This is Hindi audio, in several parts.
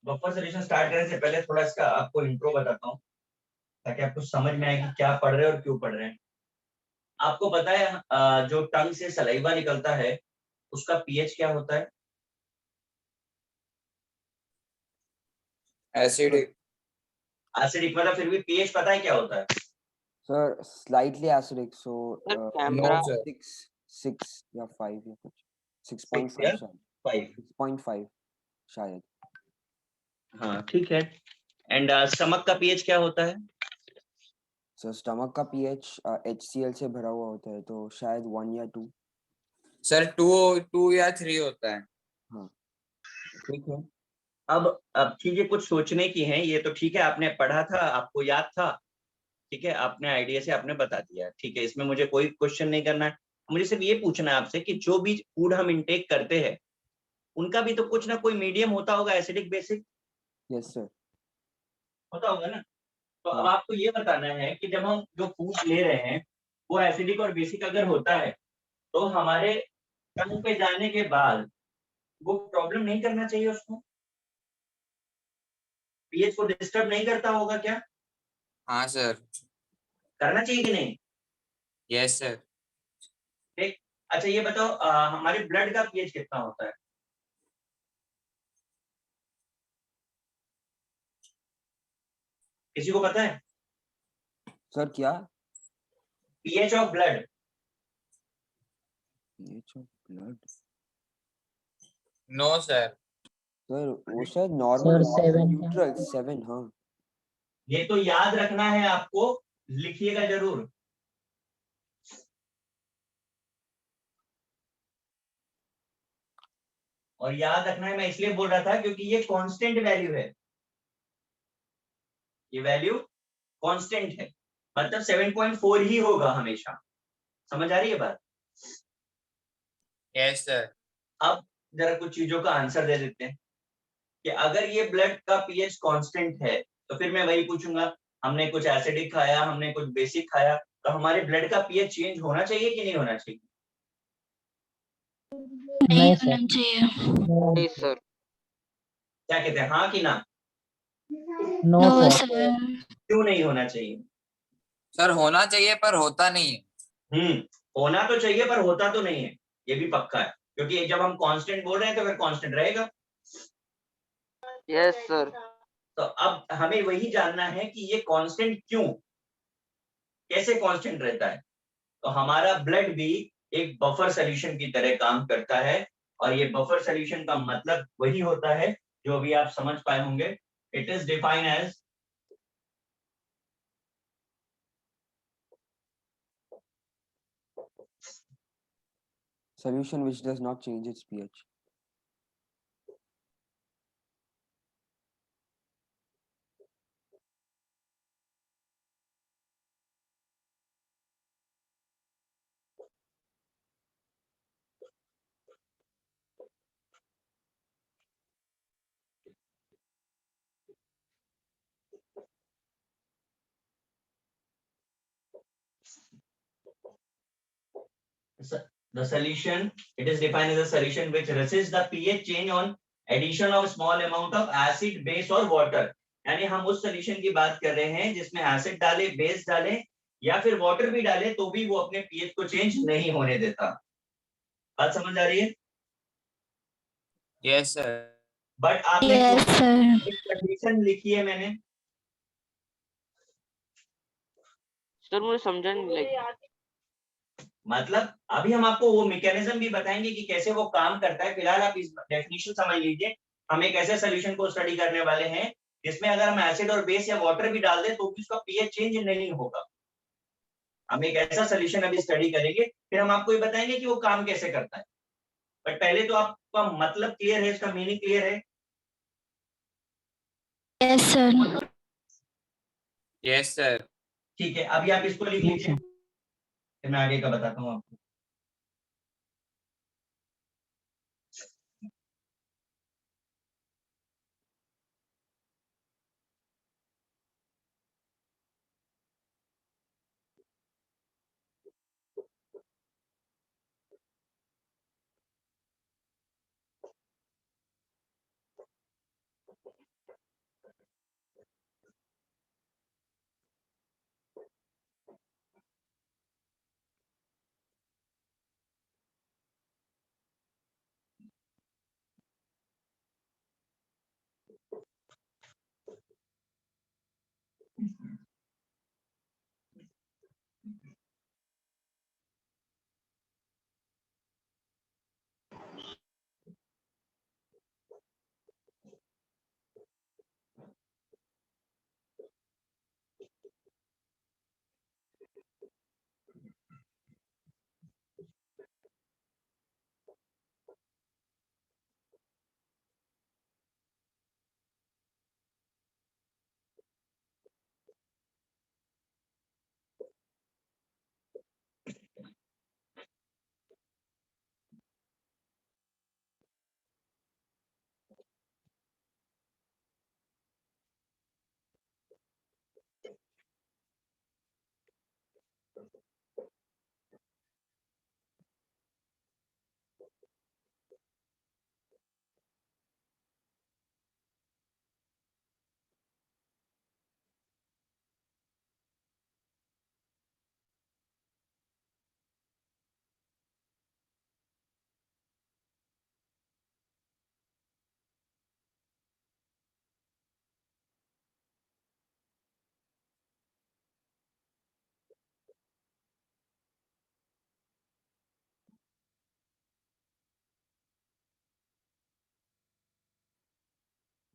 बफर सॉल्यूशन स्टार्ट करने से पहले थोड़ा इसका आपको इंट्रो बताता हूँ, ताकि आपको समझ में आए कि क्या पढ़ रहे हैं और क्यों पढ़ रहे हैं। आपको पता है जो टंग से सलाइवा निकलता है उसका पीएच क्या होता है? एसिडिक। एसिडिक, मतलब फिर भी पीएच पता है क्या होता है? Sir slightly acidic, so no sir. 6 या 5 या कुछ 6 6.5 या शायद 5। 6.5 शायद। हाँ ठीक है। एंड स्टमक का पीएच क्या होता है? सर स्टमक का पीएच HCl से भरा हुआ होता है, तो शायद 1 या 2। सर 2 या 3 होता है। हाँ ठीक है। अब चीजें कुछ सोचने की हैं, ये तो ठीक है, आपने पढ़ा था, आपको याद था, ठीक है, आपने आइडिया से आपने बता दिया, ठीक है, इसमें मुझे कोई क्वेश्चन नहीं करना है। मुझे सिर्फ ये पूछना है आपसे कि जो भी फूड हम इंटेक करते हैं उनका भी तो कुछ ना कोई मीडियम होता होगा, एसिडिक बेसिक यस सर। होता होगा ना। तो अब हाँ आपको ये बताना है कि जब हम जो फूड ले रहे हैं वो एसिडिक और बेसिक अगर होता है तो हमारे टंग पे जाने के बाद वो प्रॉब्लम नहीं करना चाहिए उसको, पीएच को डिस्टर्ब नहीं करता होगा क्या? हाँ सर। करना चाहिए कि नहीं? Yes sir. ठीक। अच्छा ये बताओ, हमारे ब्लड का पीएच कितना होता है? किसी को पता है? सर क्या? PH of blood. PH of blood? No sir. Sir वो शायद नॉर्मल सर 7 न्यूट्रल 7। हाँ ये तो याद रखना है आपको, लिखिएगा जरूर। और याद रखना है, मैं इसलिए बोल रहा था क्योंकि ये कांस्टेंट वैल्यू है, ये वैल्यू कांस्टेंट है, मतलब 7.4 ही होगा हमेशा। समझ आ रही है बात? Yes sir. अब जरा कुछ चीजों का आंसर दे देते हैं कि अगर ये ब्लड का पीएच कांस्टेंट है तो फिर मैं वही पूछूंगा, हमने कुछ एसिडिक खाया, हमने कुछ बेसिक खाया, तो हमारे ब्लड का पीएच चेंज होना चाहिए कि नहीं होना चाहिए? नहीं होना सर। चाहिए। नहीं सर। क्या कहते हैं, हाँ कि ना? No no sir. सर। क्यों नहीं होना चाहिए? सर होना चाहिए पर होता नहीं है। होना तो चाहिए पर होता तो नहीं है, ये भी पक्का है, क्योंकि जब हम कांस्टेंट बोल रहे हैं तो फिर कांस्टेंट रहेगा। Yes sir. तो अब हमें वही जानना है कि ये कांस्टेंट क्यों, कैसे कांस्टेंट रहता है। तो हमारा ब्लड भी एक बफर सॉल्यूशन की तरह काम करता है, और ये बफर सॉल्यूशन का मतलब वही होता है जो अभी आप समझ पाए होंगे। It is defined as solution which does not change its pH. the solution. It is defined as a solution which resists the pH change on addition of small amount of acid, base और water. यानी हम उस सॉल्यूशन की बात कर रहे हैं जिसमें एसिड डाले, बेस डाले या फिर वाटर भी डाले तो भी वो अपने पीएच को चेंज नहीं होने देता। बात समझ आ रही है? Yes sir. बट आपने यस सर। कंडीशन लिखी है मैंने, सर मुझे समझा नहीं लगा। मतलब अभी हम आपको वो मैकेनिज्म भी बताएंगे कि कैसे वो काम करता है। फिलहाल आप इस डेफिनेशन समझ लीजिए। हम एक ऐसे सॉल्यूशन को स्टडी करने वाले हैं जिसमें अगर हम एसिड और बेस या वाटर भी डाल दें तो भी उसका पीएच चेंज नहीं होगा। हम एक ऐसा सॉल्यूशन अभी स्टडी करेंगे, फिर हम आपको ये बताएंगे कि वो काम कैसे करता है। बट पहले तो आपका मतलब क्लियर है, इसका मीनिंग क्लियर है? Yes sir. Yes sir. ठीक है, अभी आप इसको लिख लीजिए, फिर मैं आगे का बताता हूँ आपको।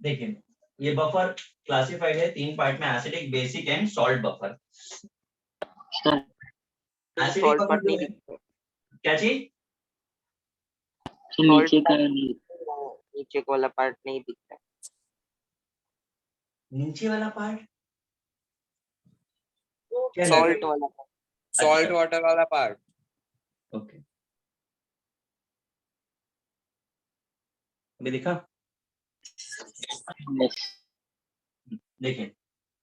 देखिए ये बफर क्लासिफाइड है 3 पार्ट में, acidic, basic and salt buffer. Acidic salt buffer part जो नहीं है, दिखता, क्या चीज? नीचे का नीचे का वाला पार्ट नहीं दिखता। नीचे वाला पार्ट क्या सॉल्ट वाला part। सॉल्ट अच्छा। वाटर वाला पार्ट। ओके, अभी दिखा? देखिए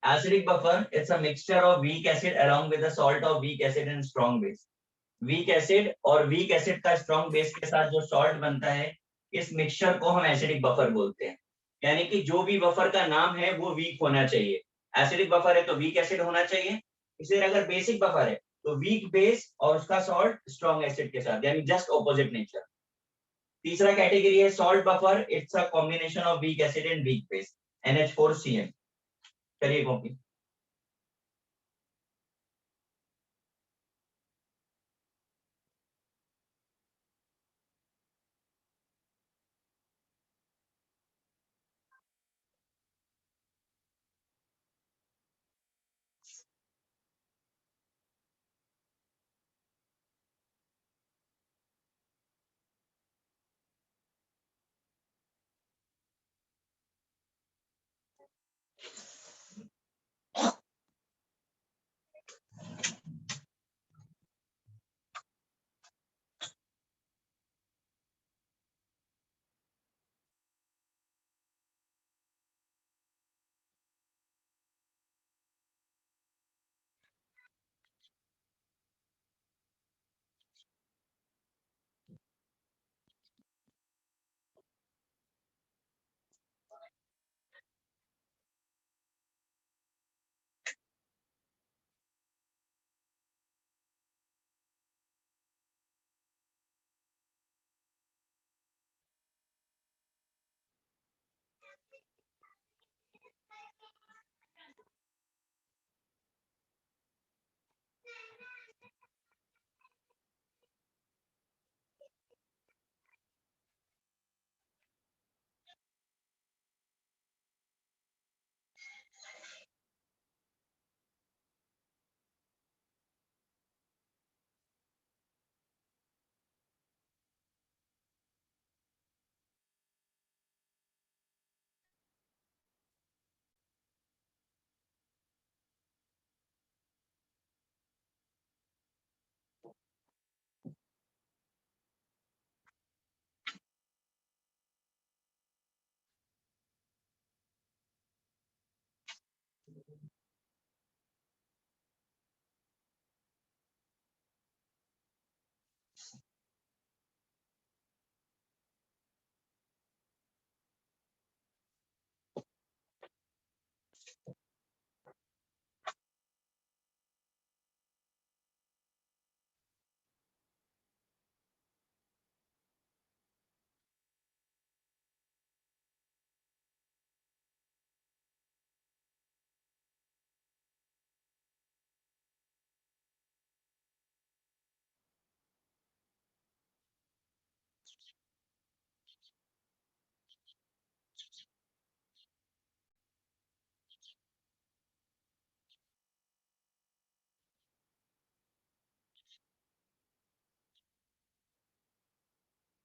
acidic buffer it's a mixture of weak acid along with the salt of weak acid and strong base. Weak acid और वीक एसिड का स्ट्रॉन्ग बेस के साथ जो सॉल्ट बनता है, इस मिक्सचर को हम एसिडिक बफर बोलते हैं। यानी कि जो भी बफर का नाम है वो वीक होना चाहिए। एसिडिक बफर है तो वीक एसिड होना चाहिए। इसे अगर बेसिक बफर है तो वीक बेस और उसका सॉल्ट स्ट्रॉन्ग एसिड के साथ, यानी जस्ट ऑपोजिट नेचर। तीसरा कैटेगरी है salt buffer, it's a combination of weak acid and weak base, NH4CN। करिए कॉपी।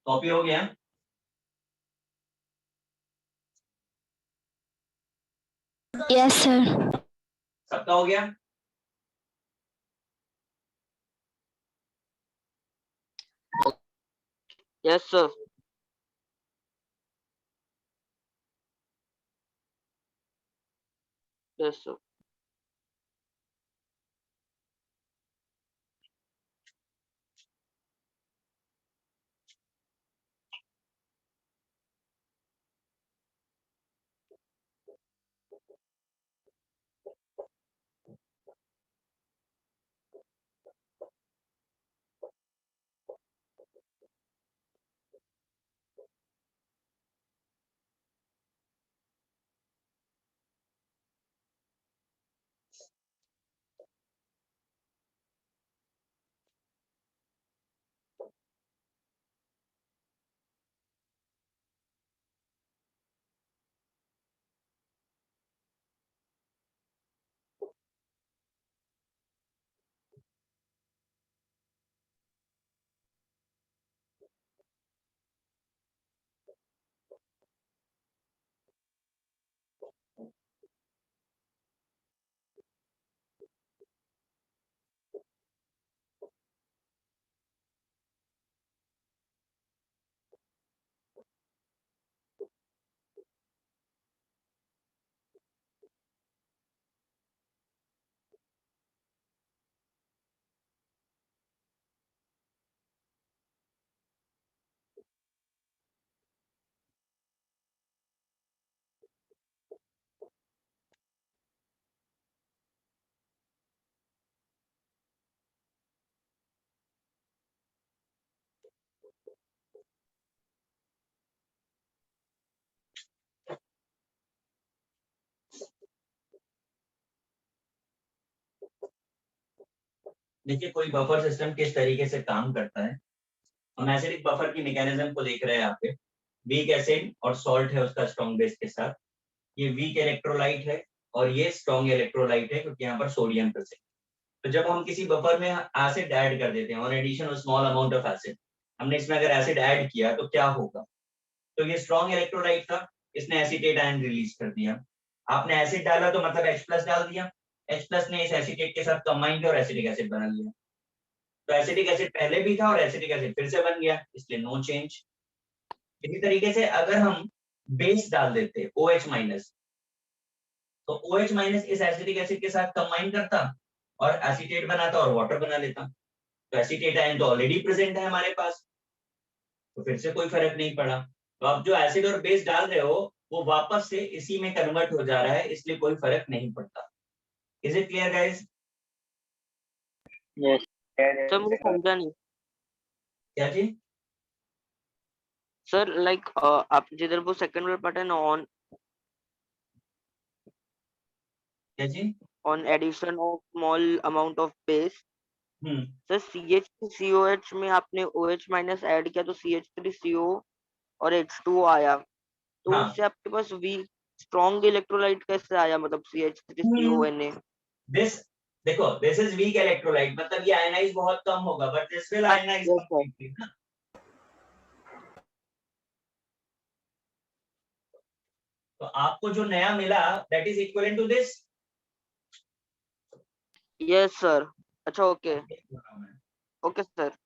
कॉपी हो गया? Yes sir. सबका हो गया? Yes sir. Yes sir. देखिए कोई बफर सिस्टम किस तरीके से काम करता है। हम एसिडिक बफर की मैकेनिज्म को देख रहे हैं यहाँ पे। वीक एसिड और सॉल्ट है उसका स्ट्रॉन्ग बेस के साथ। ये वीक इलेक्ट्रोलाइट है और ये स्ट्रॉन्ग इलेक्ट्रोलाइट है क्योंकि यहाँ पर सोडियम प्रेजेंट। तो जब हम किसी बफर में एसिड ऐड कर देते हैं on addition of small amount of acid, हमने इसमें अगर एसिड ऐड किया तो क्या होगा? तो ये स्ट्रॉन्ग इलेक्ट्रोलाइट था, इसने एसीटेट आयन रिलीज कर दिया। आपने एसिड डाला तो मतलब H+ डाल दिया। H+ ने इस एसीटेट के साथ कंबाइन किया और एसिटिक एसिड बना लिया। तो एसिटिक एसिड पहले भी था और एसिटिक एसिड फिर से बन गया, इसलिए नो चेंज। इसी तरीके से अगर हम बेस डाल देते OH-, तो OH- इस एसिटिक एसिड के साथ कंबाइन करता और एसीटेट बनाता और वाटर बना लेता। तो एसीटेट आयन तो ऑलरेडी प्रेजेंट है हमारे पास, तो फिर से कोई फर्क नहीं पड़ा। तो आप जो एसिड और बेस डाल रहे हो वो वापस से इसी में कन्वर्ट हो जा रहा है, इसलिए कोई फर्क नहीं पड़ता। Is it clear guys? Yes sir, मुझे समझा नहीं क्या जी? सर। लाइक आप जिधर वो सेकंड वाला पार्ट है ना, क्या जी? On addition of small amount of base. Hmm sir CH3COH में आपने OH- ऐड किया तो CH3CO और H2O आया, तो हाँ। उससे आपके पास वीक स्ट्रॉन्ग इलेक्ट्रोलाइट कैसे आया, मतलब CH3CONA? दिस देखो, दिस इज वीक इलेक्ट्रोलाइट, मतलब ये आयनाइज बहुत कम होगा but this will ionize yes sir. Completely ना। तो आपको जो नया मिला that is equivalent to this. Yes sir. अच्छा, okay okay sir.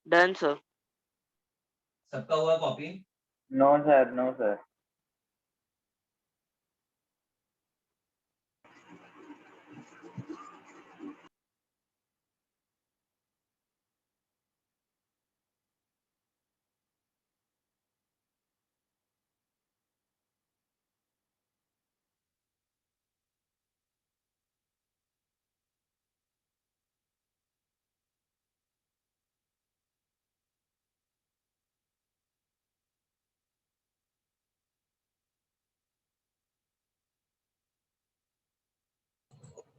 Done sir. सबका हुआ copy? No sir, no sir.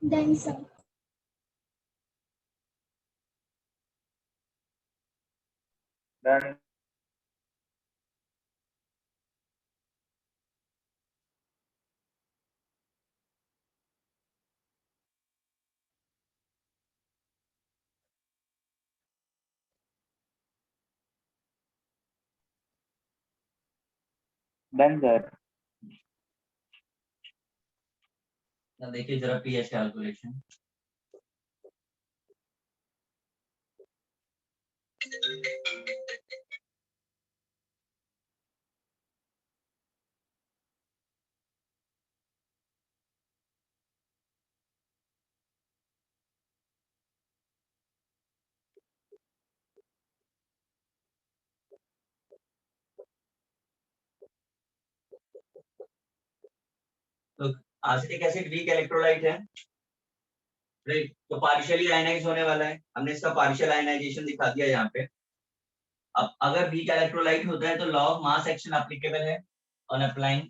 Done, sir. Done. Done sir. देखिए जरा पीएच कैलकुलेशन। तो एसिटिक एसिड वीक इलेक्ट्रोलाइट है, राइट? तो पार्शियली आयनाइज होने वाला है, हमने इसका पार्शियल आयनाइजेशन दिखा दिया यहाँ पे। अब अगर वीक इलेक्ट्रोलाइट होता है तो law of mass action applicable है on applying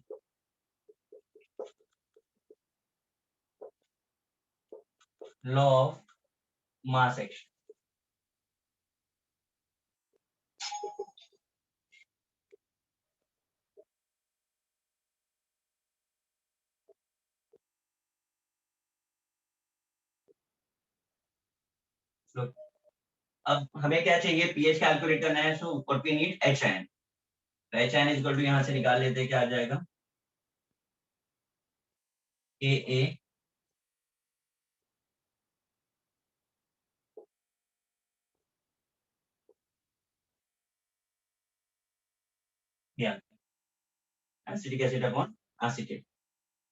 law of mass action. तो अब हमें क्या चाहिए, पीएच कैलकुलेट करना है, so what we need H N. H N is equal to यहाँ से निकाल लेते हैं, क्या आ जाएगा, ए ए या एसिटिक एसिड अपॉन एसीटेट।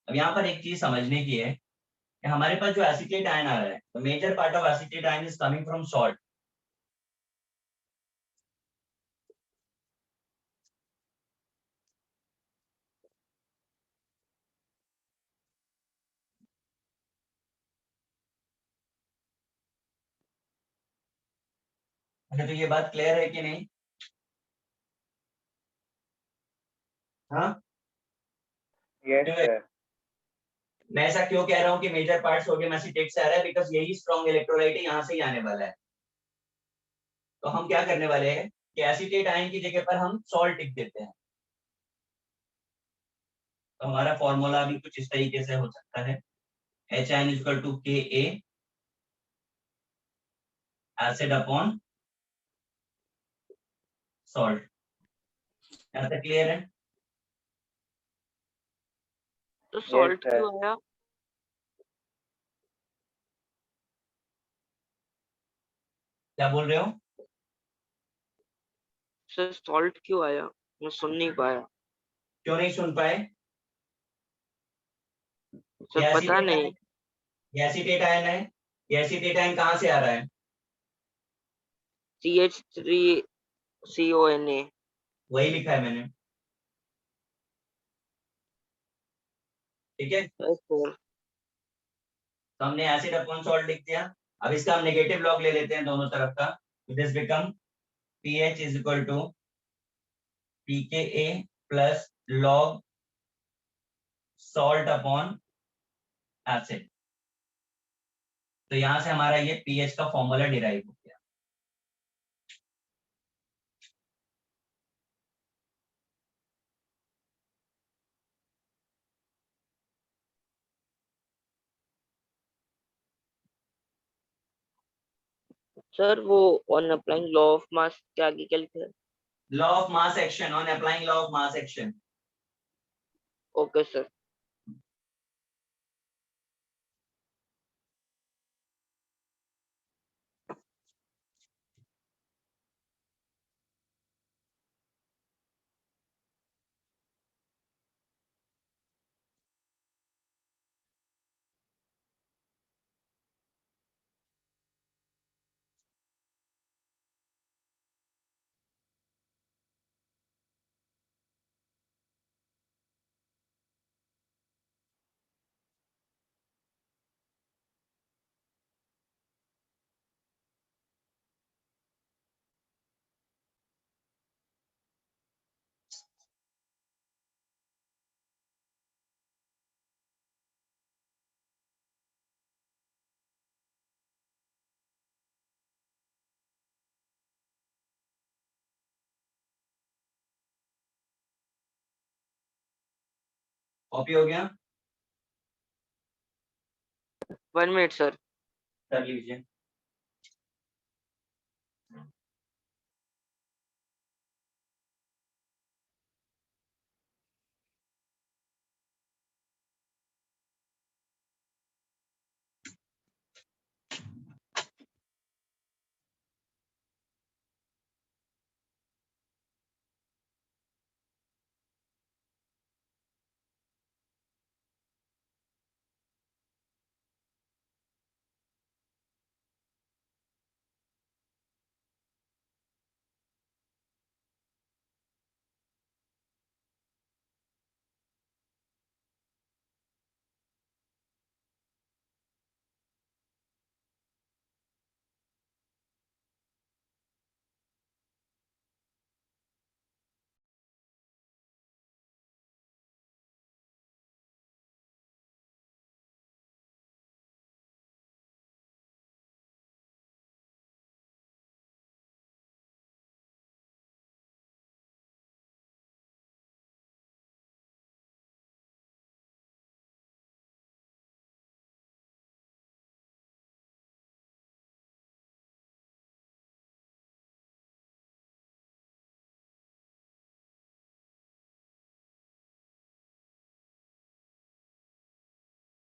अब यहाँ पर एक चीज समझने की है कि हमारे पास जो एसीटेट आयन आ रहा है, तो major part of acetate ion is coming from salt. अच्छा, तो ये बात क्लियर है कि नहीं? हाँ, यस क्यों? सर। मैं ऐसा क्यों कह रहा हूँ कि मेजर पार्ट सोडियम एसीटेट से आ रहा है, बिकॉज यही स्ट्रॉन्ग इलेक्ट्रोलाइट है, यहाँ से ही आने वाला है। तो हम क्या करने वाले हैं कि एसीटेट आयन की जगह पर हम सॉल्ट लिख देते हैं। तो हमारा फॉर्मूला भी कुछ इस तरीके से हो सकता है, एच आयन इक्वल टू के ए एसिड अपॉन सॉल्ट। ऐसा क्लियर है? तो यस सॉल्ट सर। क्यों आया? क्या बोल रहे हो? सर सॉल्ट क्यों आया? मैं सुन नहीं पाया। क्यों नहीं सुन पाए? सर ये पता एसीटेट नहीं। आयन, ये एसीटेट आयन है। ये एसीटेट आयन कहाँ से आ रहा है? CH3CONA। वही लिखा है मैंने, ठीक है। Yes sir. तो हमने एसिड अपॉन सॉल्ट लिख दिया। अब इसका हम नेगेटिव लॉग ले लेते हैं दोनों तरफ का, this become pH is equal to pKa plus log salt upon acid. तो यहां से हमारा ये पीएच का फॉर्मूला डिराइव हो गया। सर वो ऑन अप्लाइंग लॉ ऑफ मास के आगे क्या लिखा है? Law of mass action, on applying law of mass action. Okay sir. Copy हो गया? 1 मिनट सर। कर लीजिए।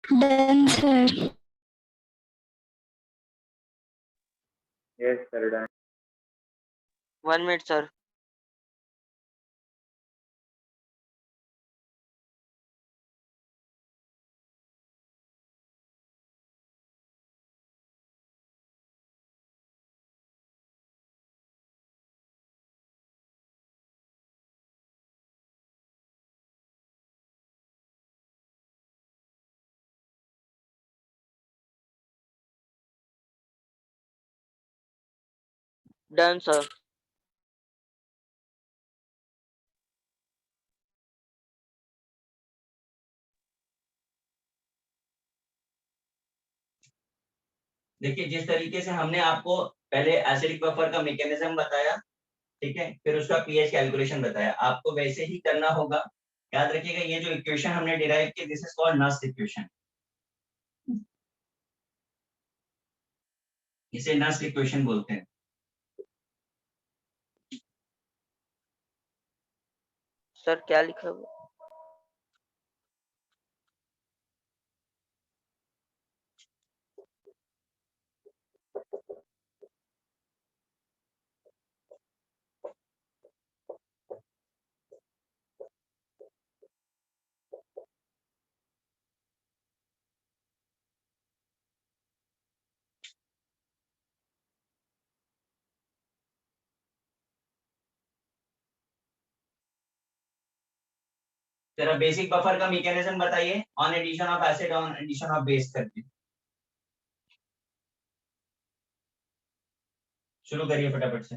Done, sir. Yes, sir. Done. 1 minute sir. Done sir. देखिए जिस तरीके से हमने आपको पहले एसिडिक बफर का मैकेनिज्म बताया, ठीक है, फिर उसका पीएच कैलकुलेशन बताया, आपको वैसे ही करना होगा। याद रखिएगा ये जो इक्वेशन हमने डिराइव की, this is called Nernst equation, इसे नस्ट इक्वेशन बोलते हैं। सर क्या लिखा हुआ? जरा बेसिक बफर का मैकेनिज्म बताइए, on addition of acid on addition of base करके शुरू करिए फटाफट से।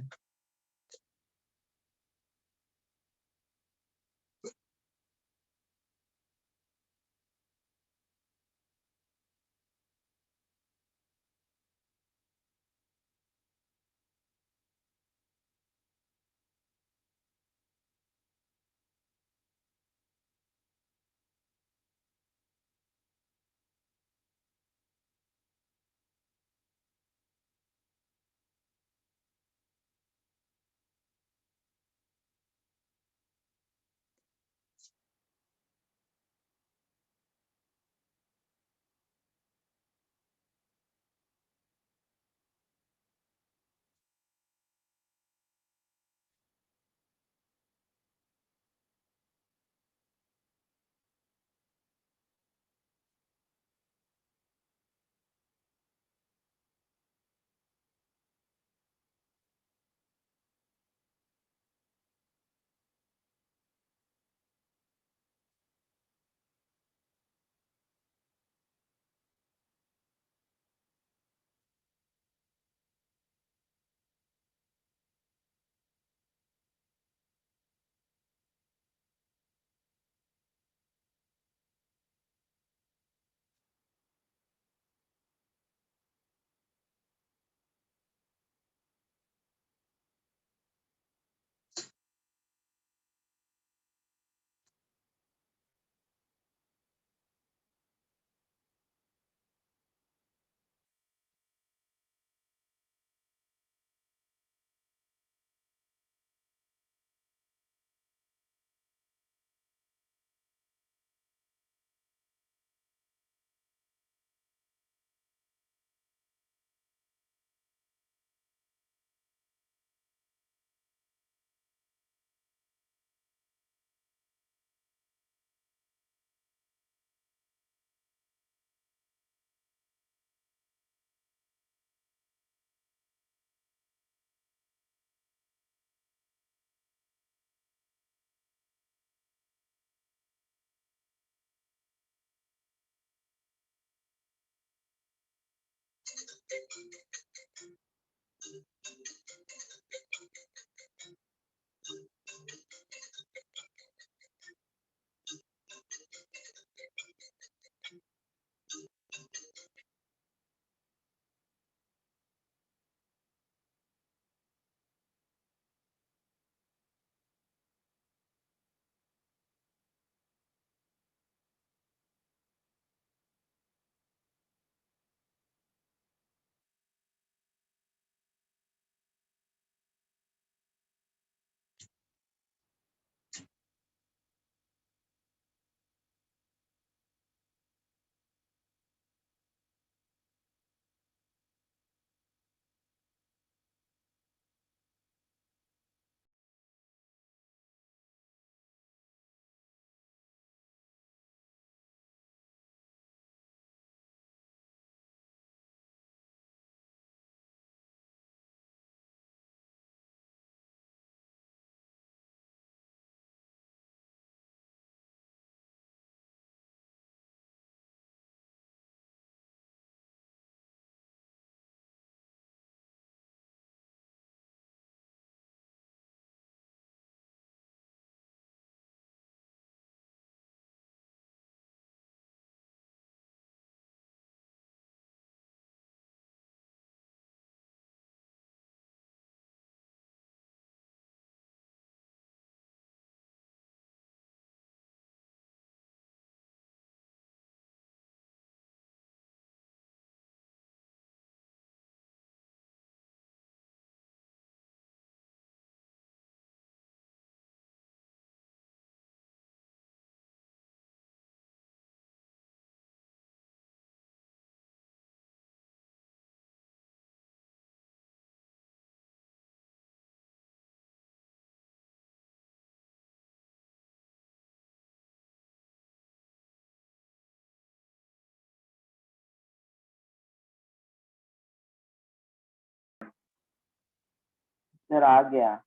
सर आ गया।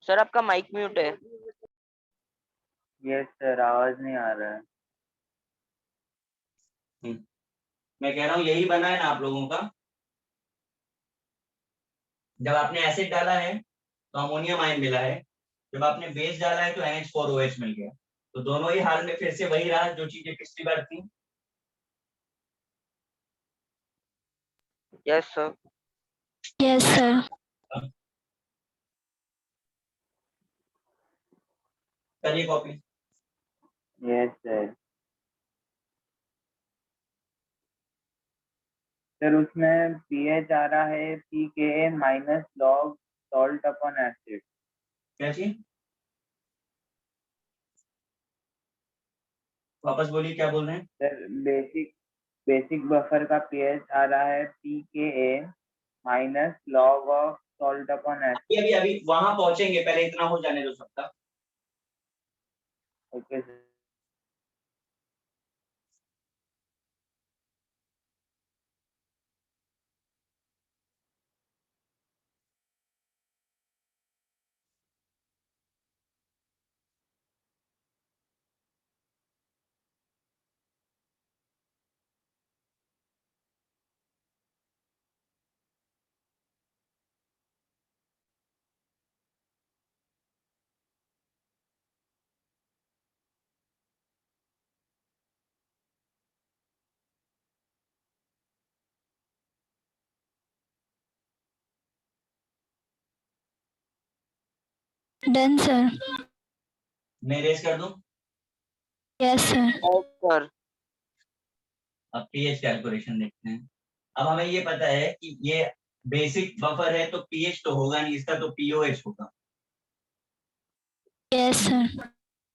सर आपका माइक म्यूट है। यस सर, आवाज नहीं आ रहा है। मैं कह रहा हूँ यही बना है ना आप लोगों का। जब आपने एसिड डाला है तो अमोनियम आयन मिला है, जब आपने बेस डाला है तो NH4OH मिल गया। तो दोनों ही हाल में फिर से वही रहा जो चीजें पिछली बार थी। Yes sir. Yes, sir. करिए कॉपी। Yes sir. सर उसमें पीएच आ रहा है pKa minus log salt upon acid. क्या चीज? वापस बोलिए क्या बोल रहे हैं? सर बेसिक बफर का पीएच आ रहा है pKa minus log of salt upon acid. अभी अभी वहां पहुंचेंगे, पहले इतना हो जाने दो सबका। Okay sir. Done sir. मैं रेस कर दूं? Yes sir. Yes sir. अब पीएच कैलकुलेशन देखते हैं। अब हमें ये पता है कि ये बेसिक बफर है, तो पीएच तो होगा नहीं, इसका तो पीओएच होगा। Yes sir.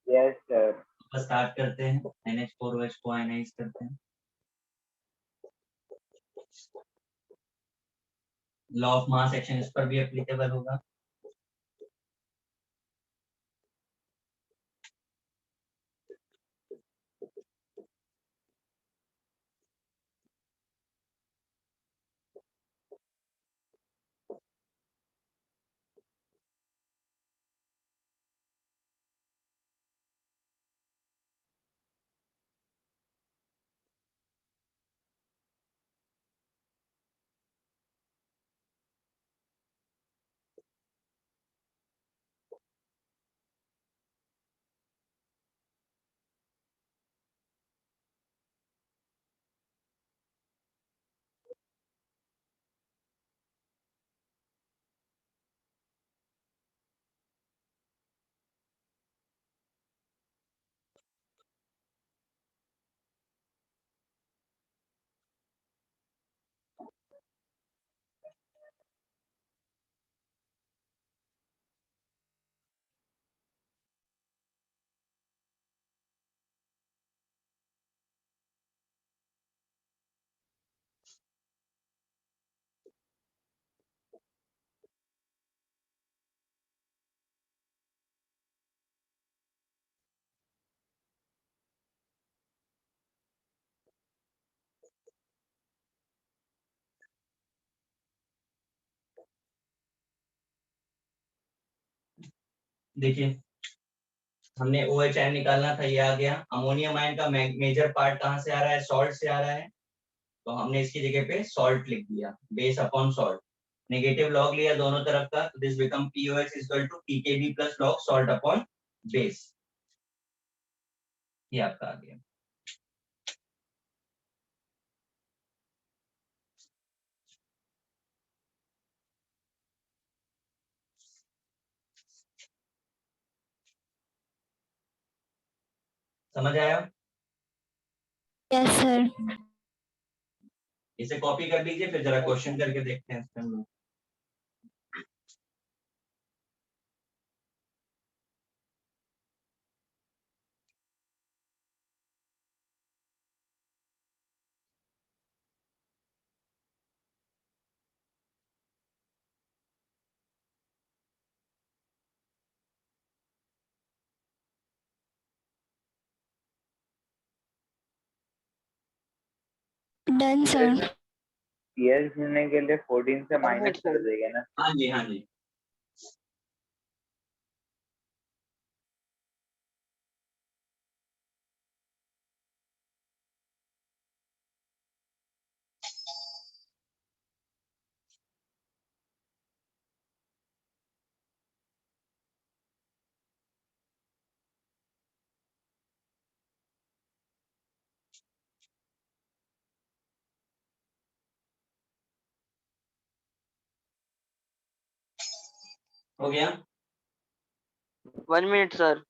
Yes sir. तो स्टार्ट करते हैं, NH4OH को आयनाइज करते हैं। लॉ ऑफ मास एक्शन इस पर भी एप्लीकेबल होगा। देखिए, हमने OH आयन निकालना था, ये आ गया। अमोनियम आयन का मेजर पार्ट कहाँ से आ रहा है? सॉल्ट से आ रहा है, तो हमने इसकी जगह पे सॉल्ट लिख दिया, base upon salt. Negative log लिया दोनों तरफ का, तो this become POH equal to pKb plus log salt upon base. ये आपका आ गया। समझ आया? Yes sir. इसे कॉपी कर लीजिए, फिर जरा क्वेश्चन करके देखते हैं इसमें हम लोग। Done sir. पीएच ढूंढने के लिए 14 से 1 माइनस मिनट कर सर। देंगे ना? हाँ जी, हाँ जी। हो गया? 1 मिनट सर।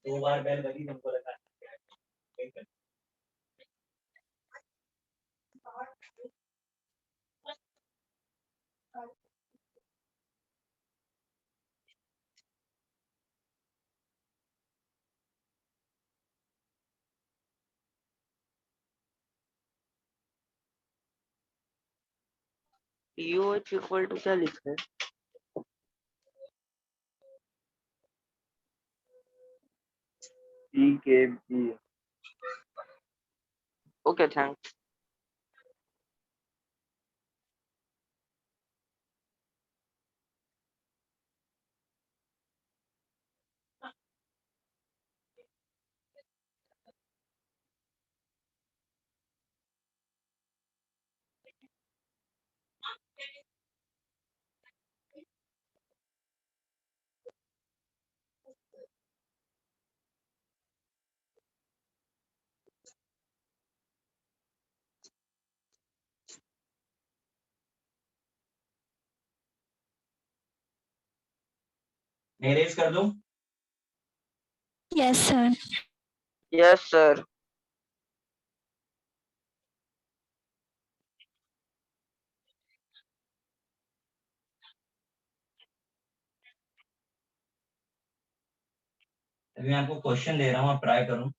दो बार बेल बजी, तुमको लगा? POH इक्वल टू क्या लिखा है? pKb। Okay thanks. मैं इरेज कर दूं? Yes, sir. Yes sir. अभी मैं आपको क्वेश्चन दे रहा हूँ, आप ट्राई करो।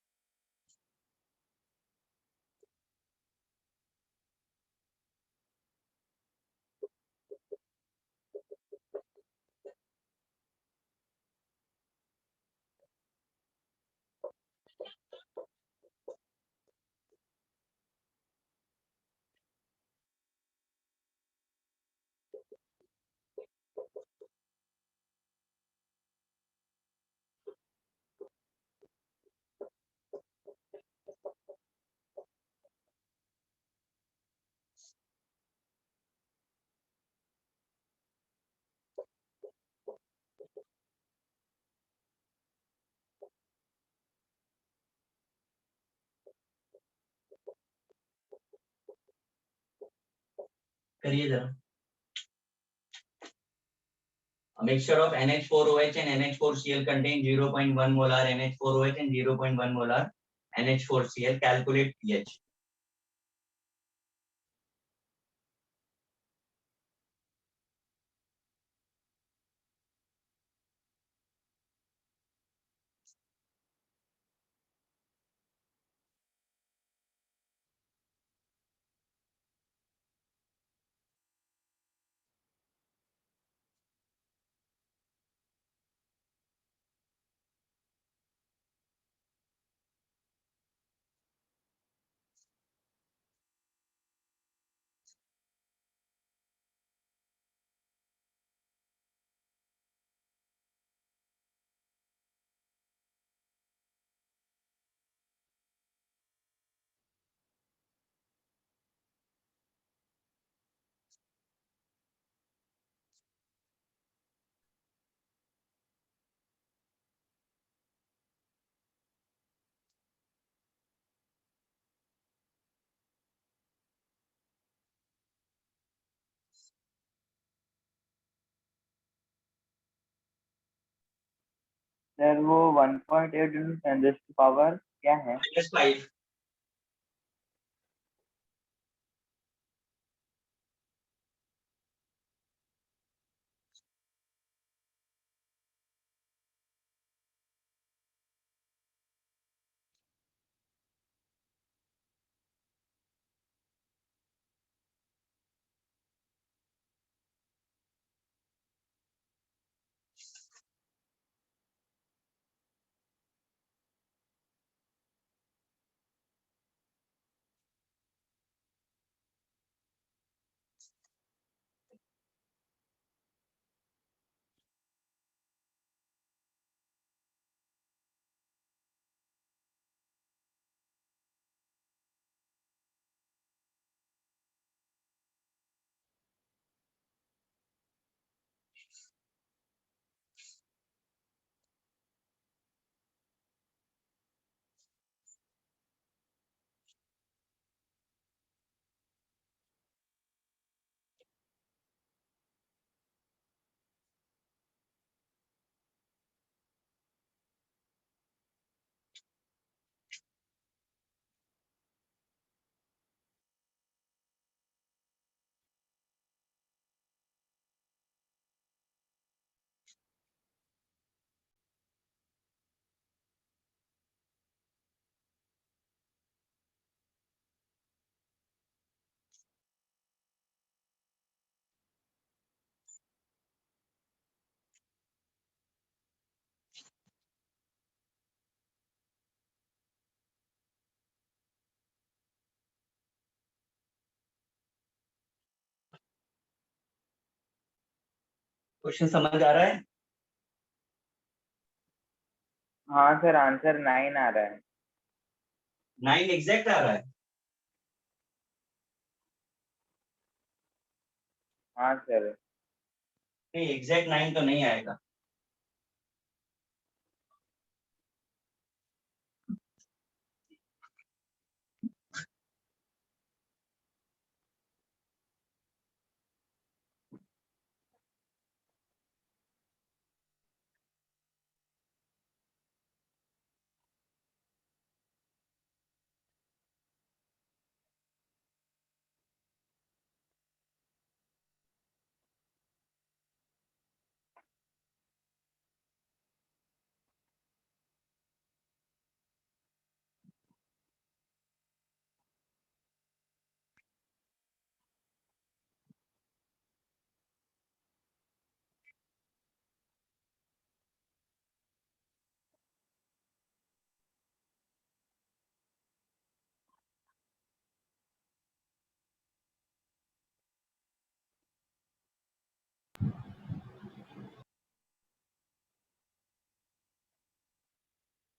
करिए जरा। A mixture of NH4OH and NH4Cl contain 0.1 molar NH4OH and 0.1 molar NH4Cl. Calculate pH. Sir वो 1.8 into 10 क्या है? -5. क्वेश्चन समझ आ रहा है? हाँ सर, आंसर 9 आ रहा है। 9 एग्जैक्ट आ रहा है? हाँ सर। नहीं, एग्जैक्ट 9 तो नहीं आएगा।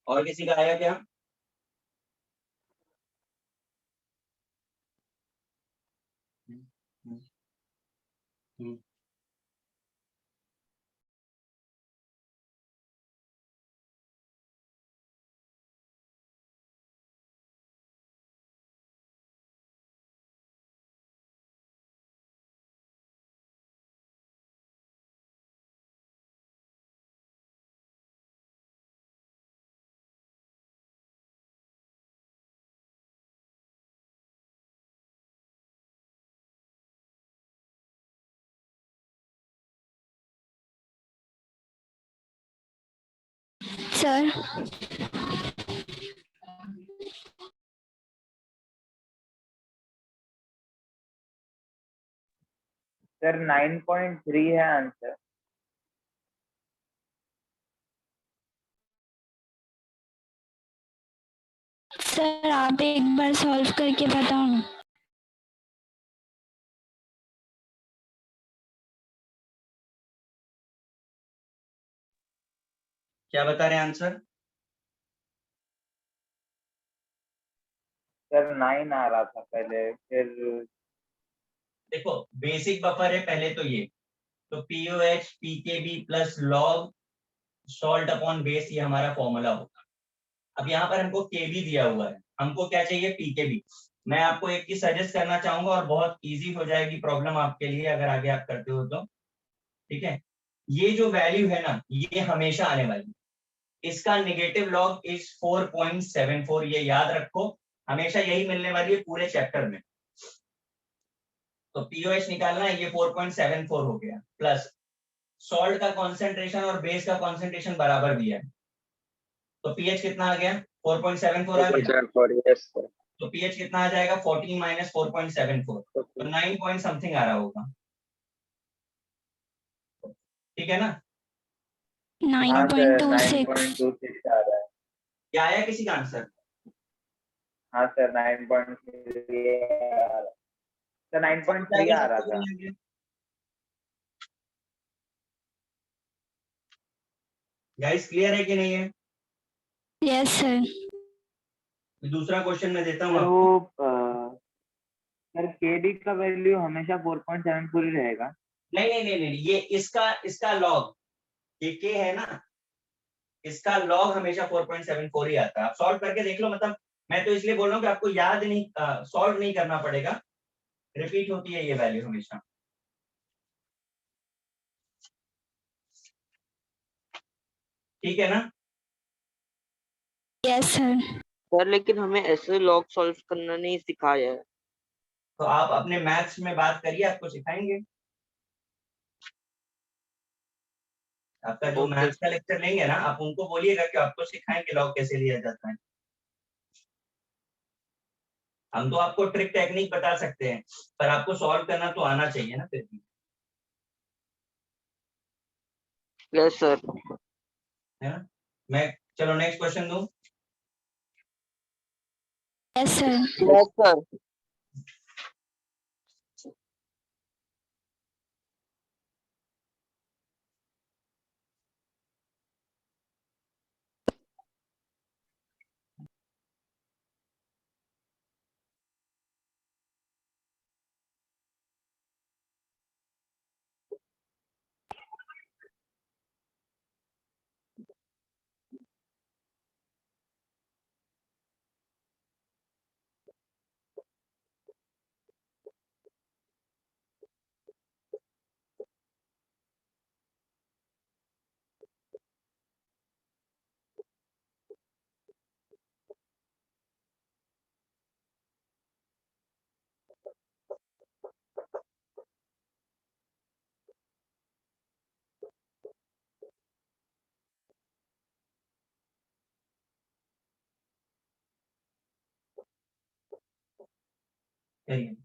और किसी का आया क्या? हम्म। सर सर 9.3 है आंसर। सर आप एक बार सॉल्व करके बताओ ना। क्या बता रहे हैं आंसर? सर 9 आ रहा था पहले, फिर देखो बेसिक बफर है पहले तो ये, तो pOH pKb plus log salt upon base, ये हमारा फॉर्मूला होगा। अब यहाँ पर हमको केबी दिया हुआ है, हमको क्या चाहिए? पीकेबी। मैं आपको एक चीज सजेस्ट करना चाहूंगा और बहुत इजी हो जाएगी प्रॉब्लम आपके लिए अगर आगे आप करते हो तो, ठीक है। ये जो वैल्यू है ना, ये हमेशा आने वाली, इसका नेगेटिव लॉग इज 4.74, ये याद रखो, हमेशा यही मिलने वाली है पूरे चैप्टर में। तो पीओएच निकालना है, ये 4.74 हो गया, प्लस सॉल्ट का कॉन्सेंट्रेशन और बेस का कॉन्सेंट्रेशन बराबर दिया है, तो पीएच कितना आ गया? 4.74 आ गया। 4.74, yes sir. तो पीएच कितना आ जाएगा? 14 माइनस 4.74, तो 9 पॉइंट समथिंग आ रहा होगा, ठीक है ना? हाँ सर 9.26। 9.26 आ रहा है। क्या आया किसी का आंसर? हाँ सर 9.3 आ रहा है। सर 9.3 आ रहा था। गाइस क्लियर है कि नहीं है? Yes sir. दूसरा क्वेश्चन मैं देता हूँ सर आपको। वो सर केडी का वैल्यू हमेशा 4.74 ही रहेगा। नहीं नहीं नहीं नहीं, ये इसका लॉग, ये के है ना, इसका लॉग हमेशा 4.74 ही आता है। आप सॉल्व करके देख लो, मतलब मैं तो इसलिए बोल रहा हूँ कि आपको याद नहीं, सॉल्व नहीं करना पड़ेगा, रिपीट होती है ये वैल्यू हमेशा। ठीक है ना? Yes sir. सर लेकिन हमें ऐसे लॉग सॉल्व करना नहीं सिखाया है। तो आप अपने मैथ्स में बात करिए, आपको सिखाएंगे। आपका जो ओके मैथ्स का लेक्चर लेंगे ना, आप उनको बोलिएगा कि आपको सिखाएंगे लॉग कैसे लिया जाता है। हम तो आपको ट्रिक टेक्निक बता सकते हैं, पर आपको सॉल्व करना तो आना चाहिए ना फिर भी, यस सर। है ना? मैं चलो नेक्स्ट क्वेश्चन दूं। Yes sir. Yes sir. चलिए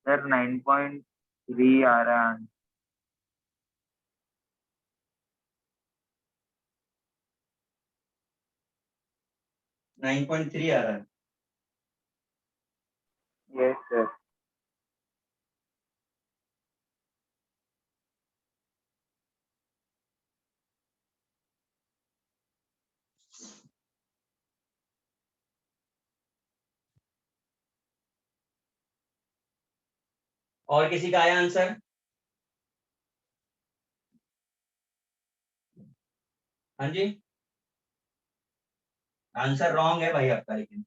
सर 9.3 आ रहा है। 9.3 आ रहा है। Yes sir. और किसी का आया आंसर? हाँ जी, आंसर रॉन्ग है भाई आपका, लेकिन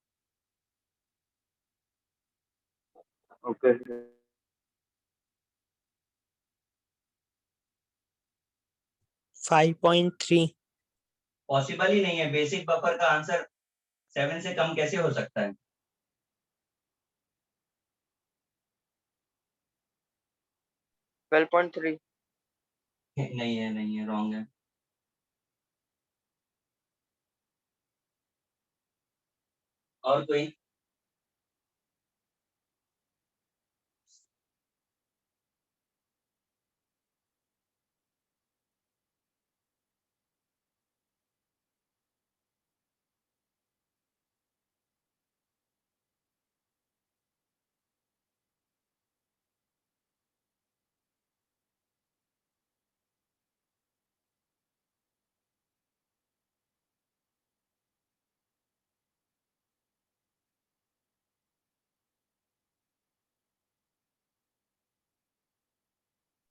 ओके सर। 5.3। पॉसिबल ही नहीं है। बेसिक बफर का आंसर 7 से कम कैसे हो सकता है? 12.3। नहीं है, नहीं है, रॉन्ग है। और कोई?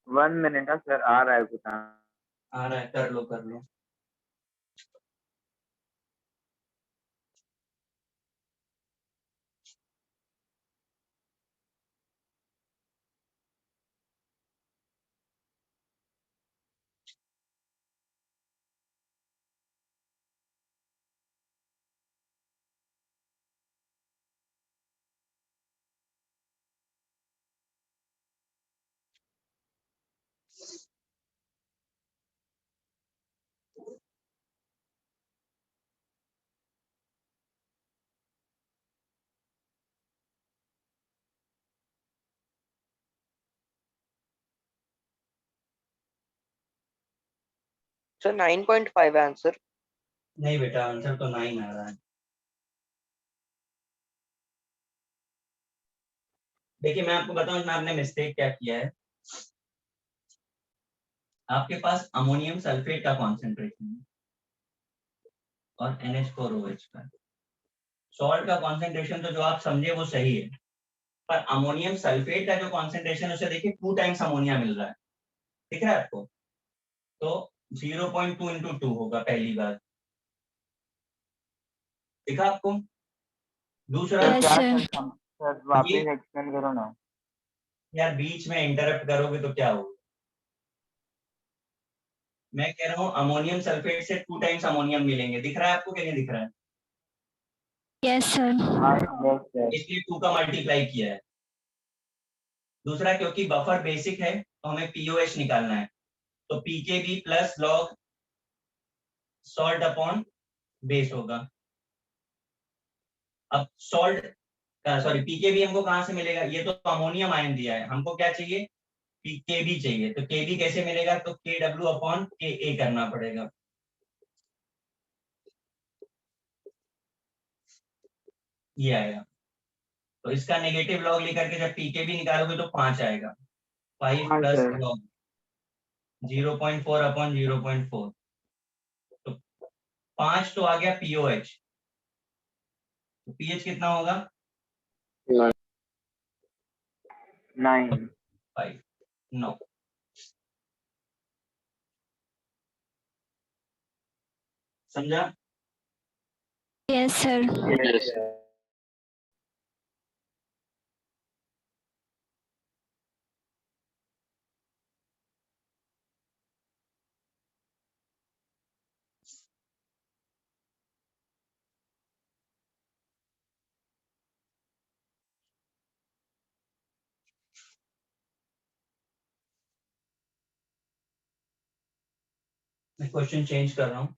वन मिनट सर, आ रहा है कुछ। आ रहा है, कर लो कर लो। सर 9.5 है आंसर। नहीं बेटा, आंसर तो 9 आ रहा है। देखिए मैं आपको बताऊं इसमें आपने मिस्टेक क्या किया है। आपके पास अमोनियम सल्फेट का कॉन्सेंट्रेशन है और NH4OH का। सॉल्ट का कॉन्सेंट्रेशन तो जो आप समझे वो सही है, पर अमोनियम सल्फेट का जो कॉन्सेंट्रेशन उसे देखिए 2 टाइम्स अमोनिया मिल रहा है। दिख रहा है आपको? तो 0.2 इंटू 2 होगा पहली बात। दिखा आपको? दूसरा, यस क्या सर। सर वापस ये एक्सप्लेन करो ना। यार बीच में इंटरप्ट करोगे तो क्या होगा? मैं कह रहा हूँ अमोनियम सल्फेट से 2 टाइम्स अमोनियम मिलेंगे। दिख रहा है आपको कि नहीं दिख रहा है? Yes sir. हाँ यस सर। इसलिए 2 का मल्टीप्लाई किया है। दूसरा, क्योंकि बफर बेसिक है तो हमें POH निकालना है, तो PKB plus log salt upon base होगा। अब सॉल्ट, सॉरी, PKB हमको कहाँ से मिलेगा? ये तो अमोनियम आयन दिया है, हमको क्या चाहिए? KB चाहिए। तो KB कैसे मिलेगा? तो KW अपॉन KA करना पड़ेगा। ये आएगा। तो इसका नेगेटिव लॉग लेकर के जब PKB निकालोगे तो 5 आएगा। 5 हाँ प्लस सर। लॉग 0.4 अपॉन 0.4, तो 5 तो आ गया POH। तो पीएच कितना होगा? 9। 5, 9। समझा? Yes sir. Yes sir. मैं क्वेश्चन चेंज कर रहा हूँ।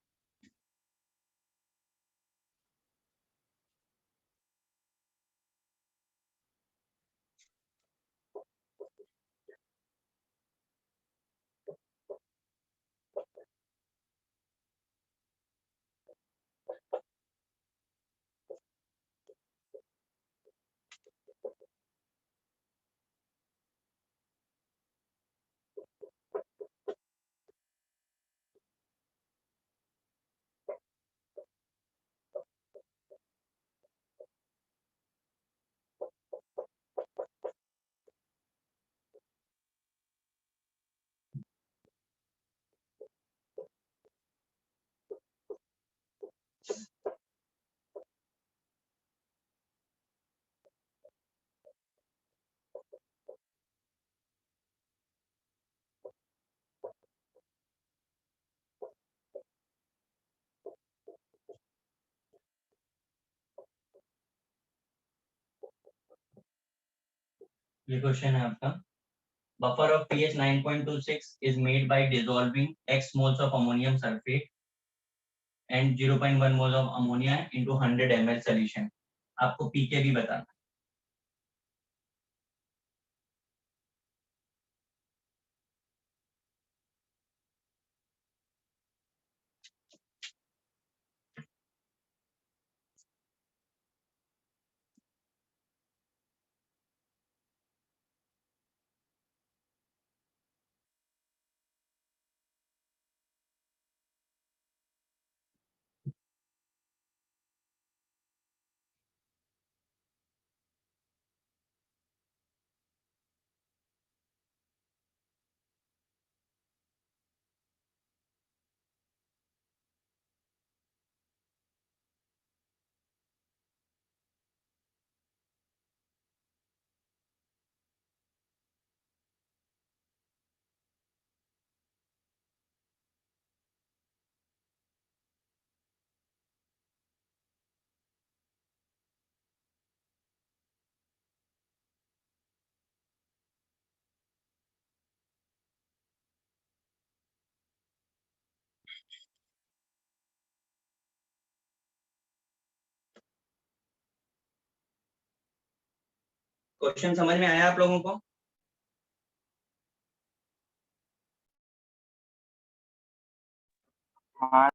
ये क्वेश्चन है आपका। Buffer of pH 9.26 is made by dissolving X moles of ammonium sulfate and 0.1 mole of ammonia into 100 ml solution. आपको पीके भी बताना। क्वेश्चन समझ में आया आप लोगों को? हाँ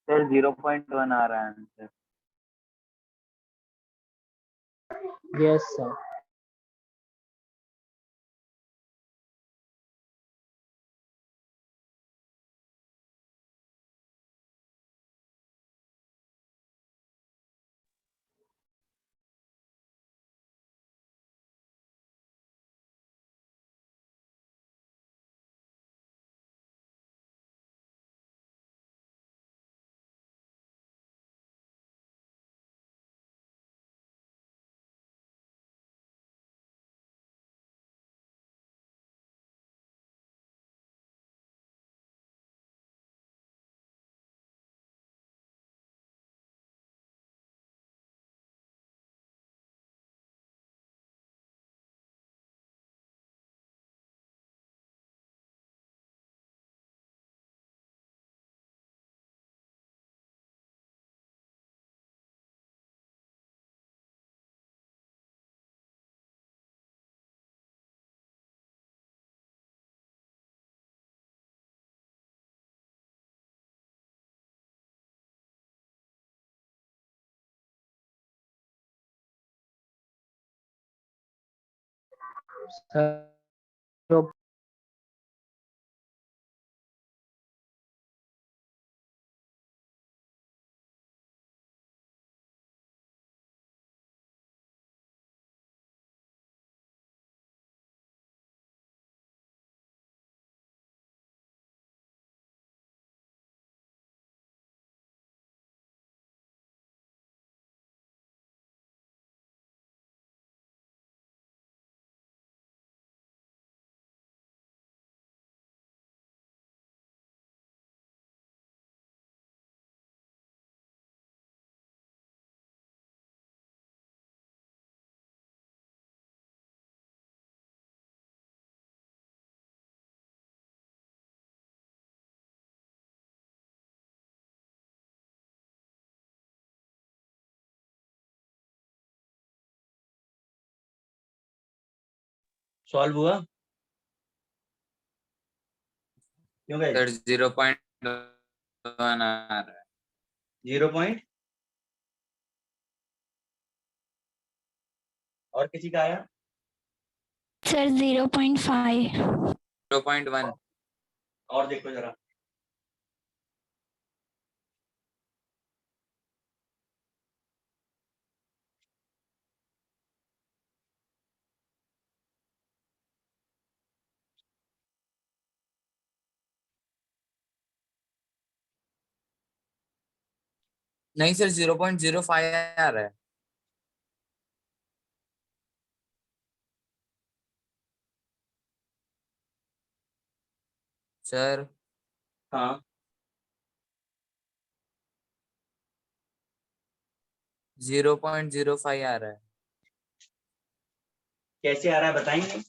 सर 0.1 आ रहा है answer. Yes, sir. Sir, solve हुआ क्यों गए? सर 0.1 आ रहा है। 0 पॉइंट और किसी का आया? सर 0.5। 0.1 और देखो जरा। नहीं सर 0.05 आ रहा है। सर हाँ 0.05 आ रहा है। कैसे आ रहा है बताएंगे?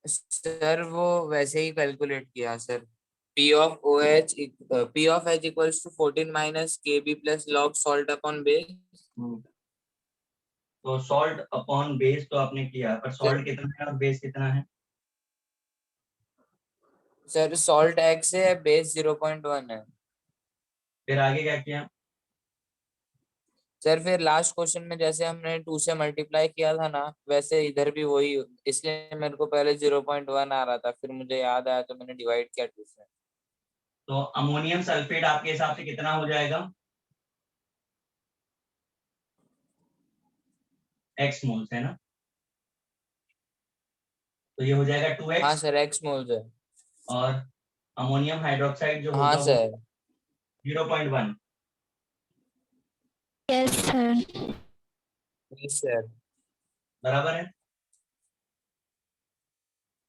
सर वो वैसे ही कैलकुलेट किया sir. P of H equals to 14 minus KB plus log salt upon base। तो सॉल्ट अपॉन बेस तो आपने किया, पर सॉल्ट कितना है और बेस कितना है? सर सॉल्ट X है, बेस 0.1 है। फिर आगे क्या किया? सर फिर लास्ट क्वेश्चन में जैसे हमने 2 से मल्टीप्लाई किया था ना, वैसे इधर भी वही, इसलिए मेरे को पहले 0.1 आ रहा था, फिर मुझे याद आया तो मैंने डिवाइड किया 2 से। तो अमोनियम सल्फेट आपके हिसाब से कितना हो जाएगा? x मोल्स है ना, तो ये हो जाएगा 2x। हाँ सर X मोल्स है। और अमोनियम हाइड्रोक्साइड जो हाँ होगा वो sir. 0.1। Yes sir. Yes sir. बराबर है।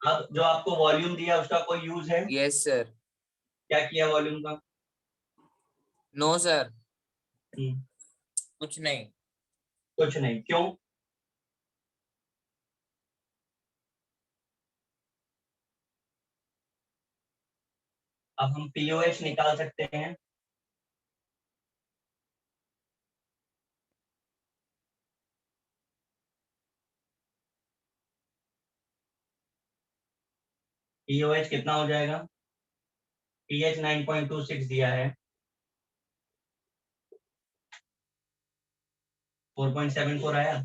अब जो आपको वॉल्यूम दिया उसका कोई यूज है? Yes sir. क्या किया वॉल्यूम का? नो सर, हम्म, कुछ नहीं। कुछ नहीं। क्यों? अब हम पीओएच निकाल सकते हैं। पीओएच कितना हो जाएगा? पीएच 9.26 दिया है। 4.74 आया।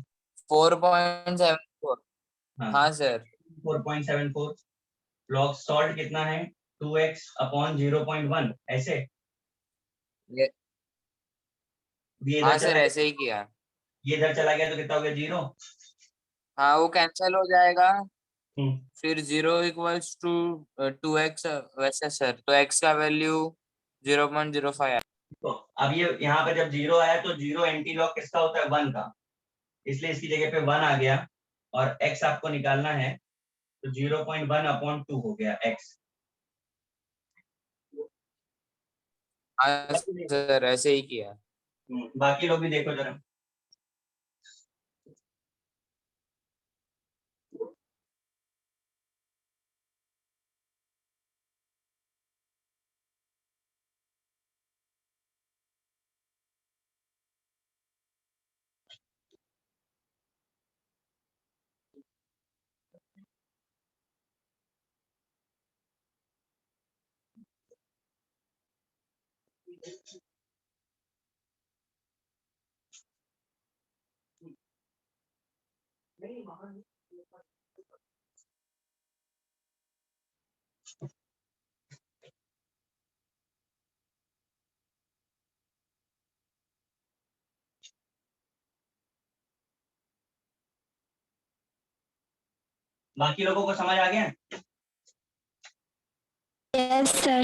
4.74। हाँ हाँ सर। 4.74। लॉग सॉल्ट कितना है? 2x अपॉन 0.1 ऐसे। ये ये हाँ इधर सर चला गया, ऐसे ही किया। ये इधर चला गया तो कितना हो गया? 0। हाँ वो कैंसिल हो जाएगा, हम्म, फिर 0 = 2x वैसे सर, तो x का वैल्यू 0.05 है। तो अब ये यहाँ पे जब 0 आया तो 0 एंटी लॉग किसका होता है? 1 का, इसलिए इसकी जगह पे 1 आ गया। और x आपको निकालना है, तो 0.1/2 हो गया x। हाँ सर ऐसे ही किया। बाकी लोग भी देखो जरा। बाकी लोगों को समझ आ गया? Yes sir.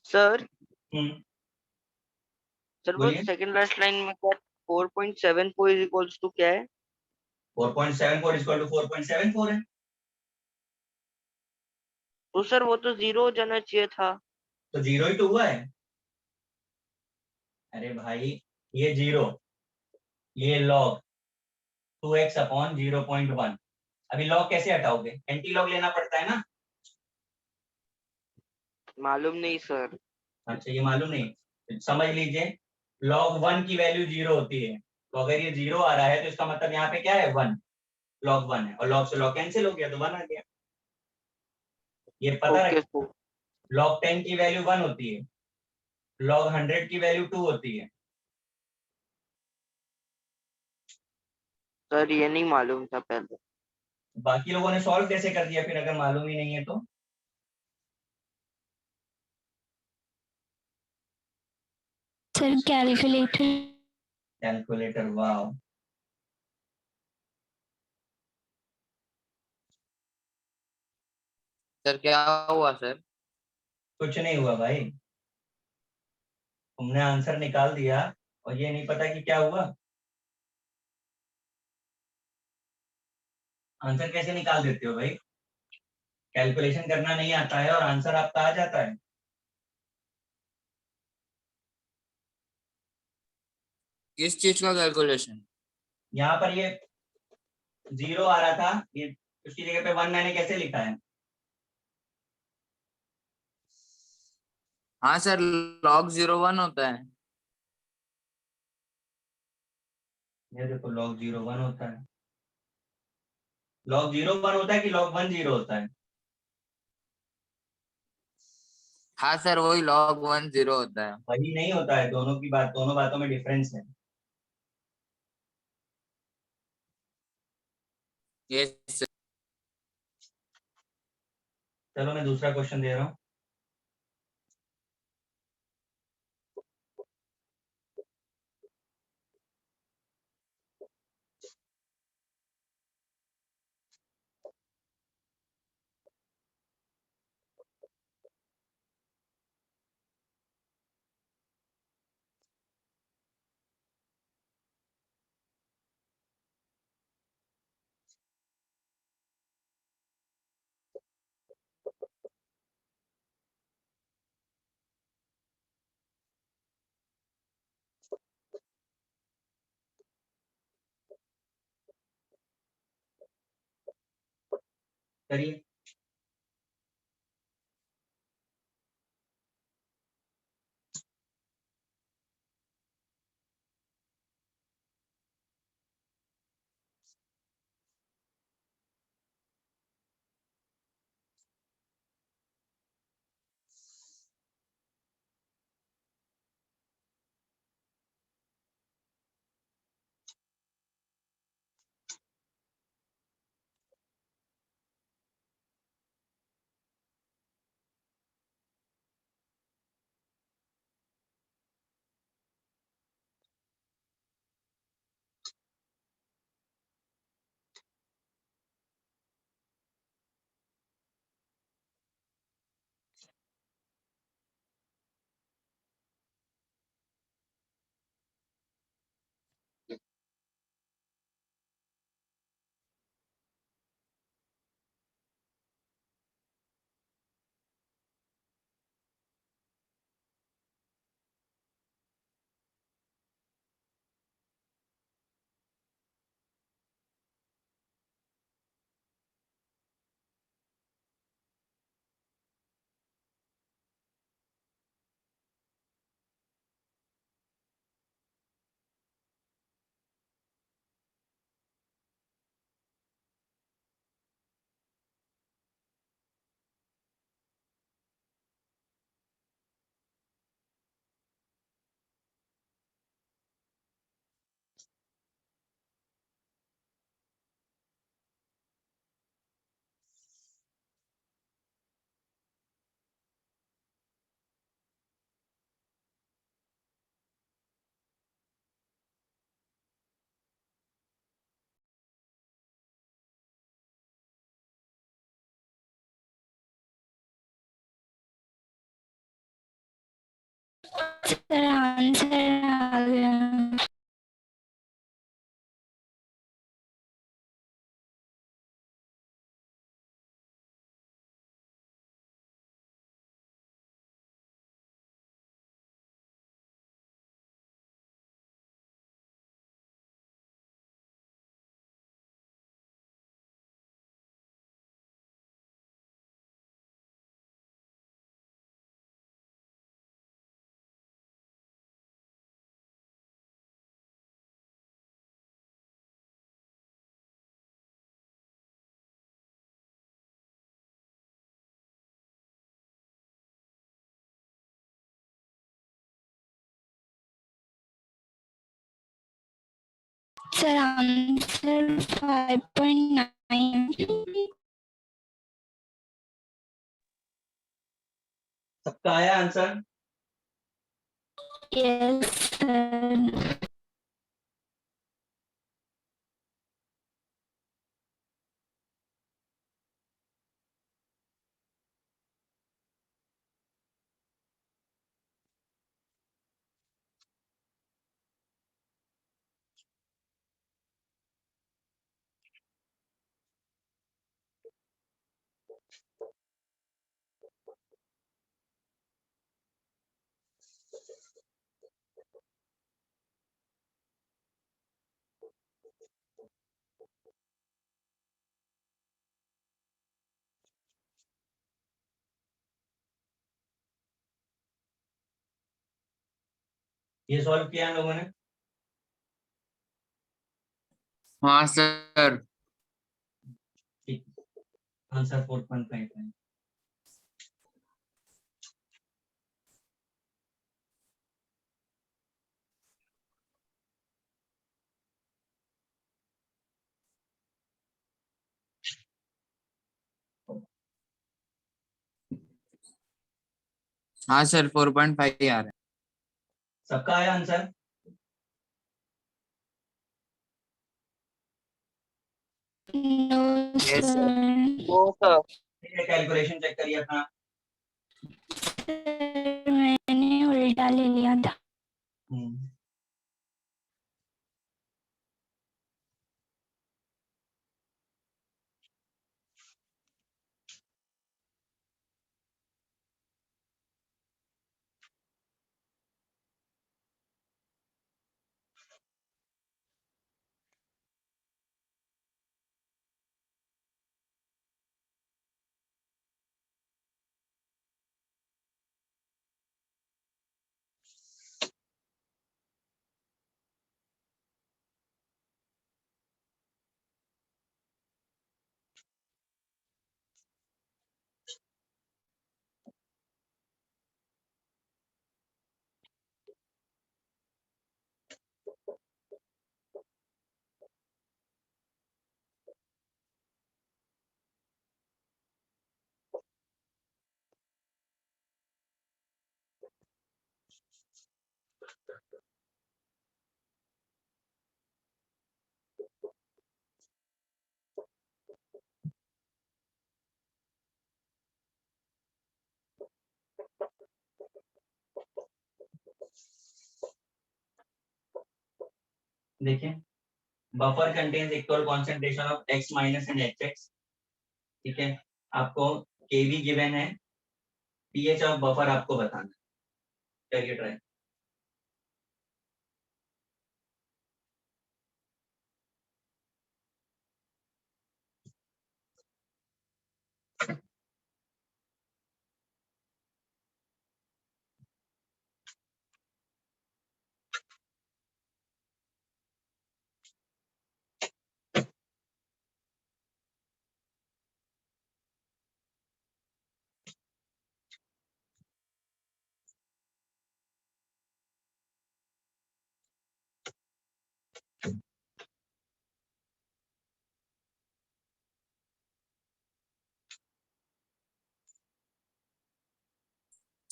सर हम्म, सर वो बोलिए। सेकंड लास्ट लाइन में क्या 4.74 इज इक्वल्स टू क्या है? 4.74 इक्वल टू 4.74 है। तो सर वो तो जीरो हो जाना चाहिए था। तो जीरो ही तो हुआ है। अरे भाई, ये जीरो, ये लॉग 2x अपॉन 0.1। अभी लॉग कैसे हटाओगे? एंटी लॉग लेना पड़ता है ना। मालूम नहीं सर। अच्छा, ये मालूम नहीं, समझ लीजिए। log 1 की वैल्यू जीरो होती है, तो अगर ये जीरो आ रहा है तो इसका मतलब यहाँ पे क्या है? 1। log 1 है, और log से log कैंसिल हो गया तो 1 आ गया। ये पता ओके रख। सर। log 10 की वैल्यू 1 होती है, log 100 की वैल्यू 2 होती है। सर ये नहीं मालूम था पहले। बाकी लोगों ने सॉल्व कैसे कर दिया फिर, अगर मालूम ही नहीं है तो? Sir calculator. कैलकुलेटर, वाह। सर क्या हुआ सर? कुछ नहीं हुआ भाई, तुमने आंसर निकाल दिया और ये नहीं पता कि क्या हुआ। आंसर कैसे निकाल देते हो भाई? कैलकुलेशन करना नहीं आता है और आंसर आपका आ जाता है। किस चीज का कैलकुलेशन? यहाँ पर ये जीरो आ रहा था, ये उसकी जगह पे 1 मैंने कैसे लिखा है? हाँ सर, log 01 होता है। ये देखो, log 01 होता है। log 01 होता है कि log 10 होता है? हाँ सर, वही log 10 होता है। वही नहीं होता है, दोनों की बात, दोनों बातों में डिफरेंस है। ये सर। चलो मैं दूसरा क्वेश्चन दे रहा हूँ। करिए। सर आंसर आ गया। Sir answer 5.9। सबका आया आंसर? Yes sir. ये सॉल्व किया हम लोगों ने? हाँ सर। ठीक, आंसर 4.5 है। हाँ सर 4.5 आ रहा है। सबका आया answer? No Yes, sir. Sir. No sir. ठीक है, कैलकुलेशन चेक करिए अपना। सर मैंने उल्टा ले लिया था। हम्म, देखिए, buffer contains equal concentration of x minus and hx। ठीक है, आपको kv गिवन है, pH ऑफ बफर आपको बताना है। करिए ट्राई।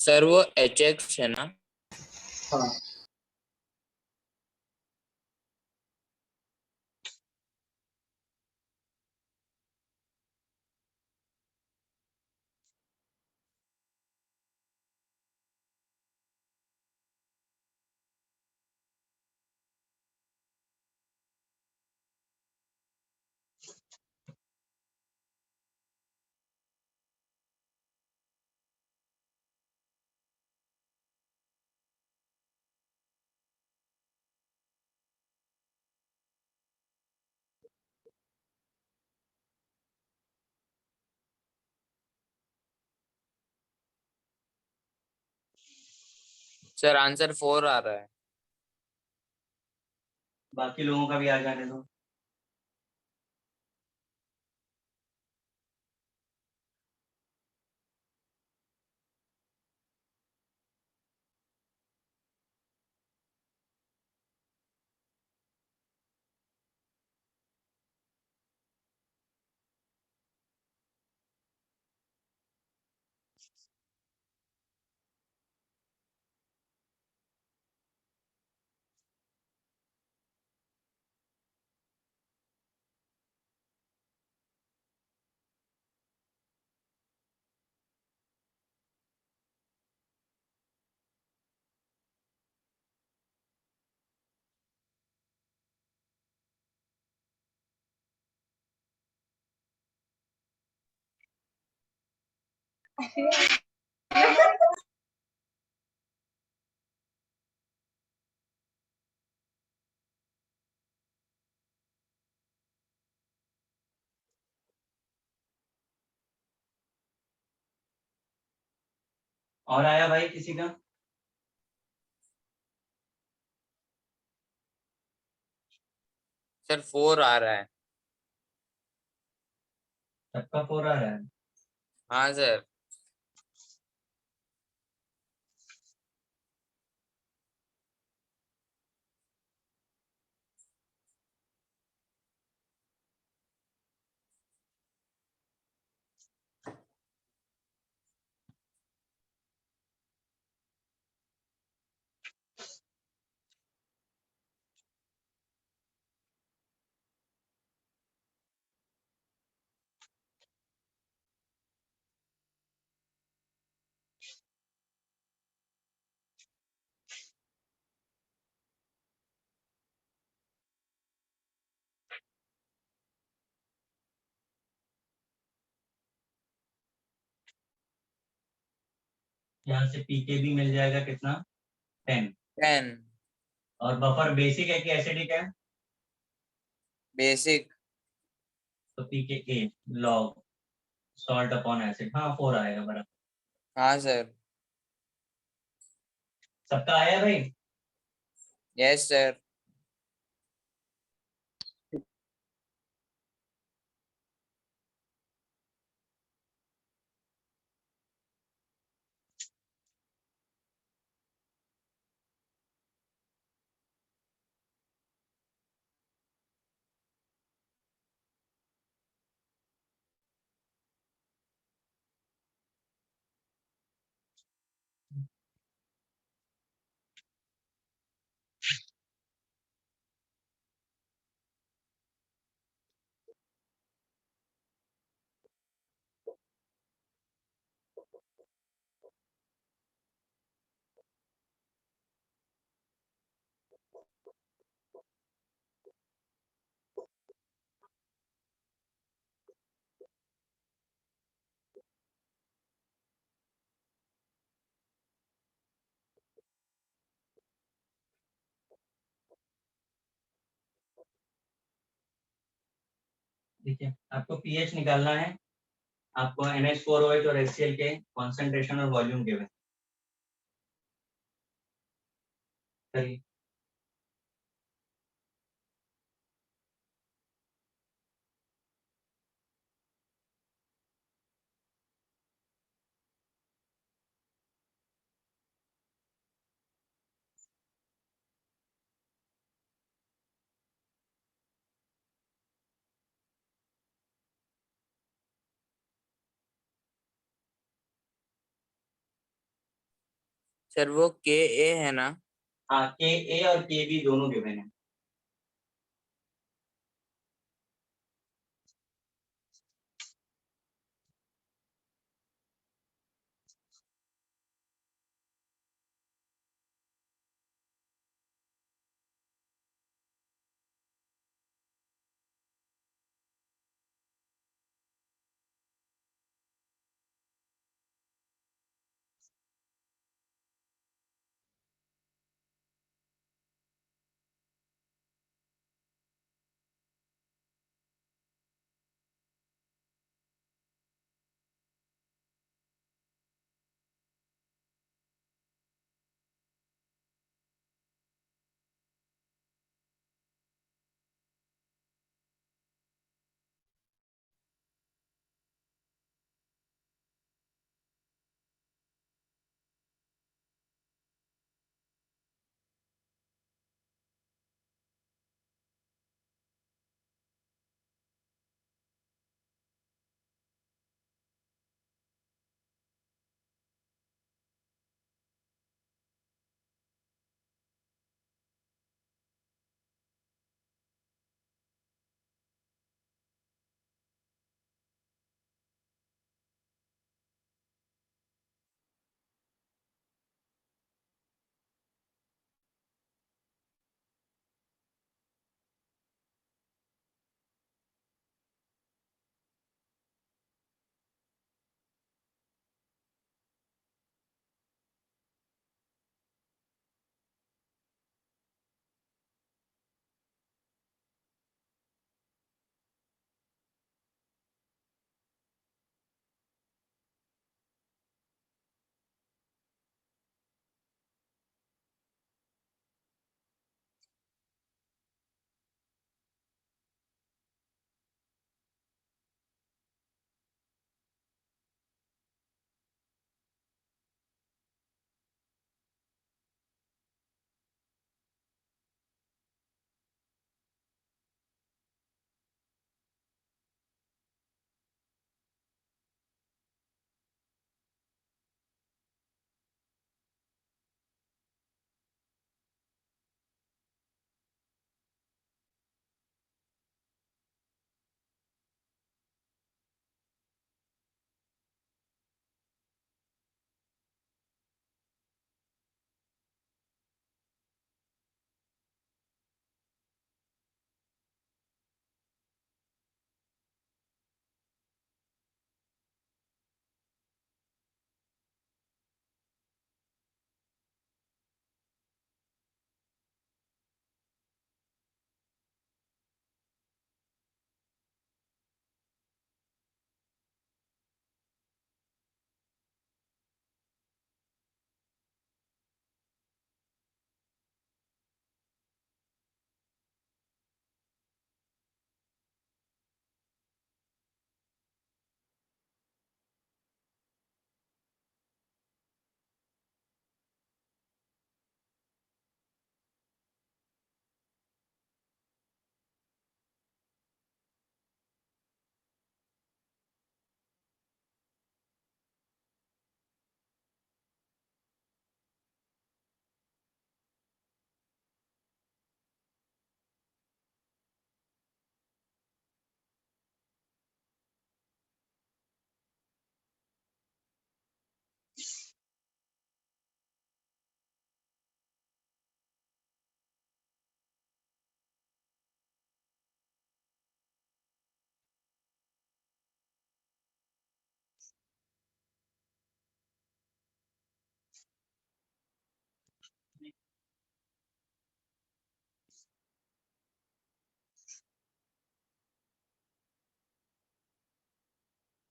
सर वो HX है ना? हाँ। सर आंसर 4 आ रहा है। बाकी लोगों का भी आ जाने दो। और आया भाई किसी का? सर 4 आ रहा है। सबका 4 आ रहा है। हाँ सर। यहाँ से पीके भी मिल जाएगा कितना? 10। 10 और बफर बेसिक है कि एसिडिक है? बेसिक। तो पीके ए लॉग सॉल्ट अपॉन एसिड, हाँ 4 आएगा बराबर। हाँ सर। सबका आया भाई? Yes sir. देखिए आपको पीएच निकालना है, आपको NH4OH और HCl के कॉन्सेंट्रेशन और वॉल्यूम गिवन करिए। सर वो के ए है ना? हाँ के ए और के बी दोनों गिवन है।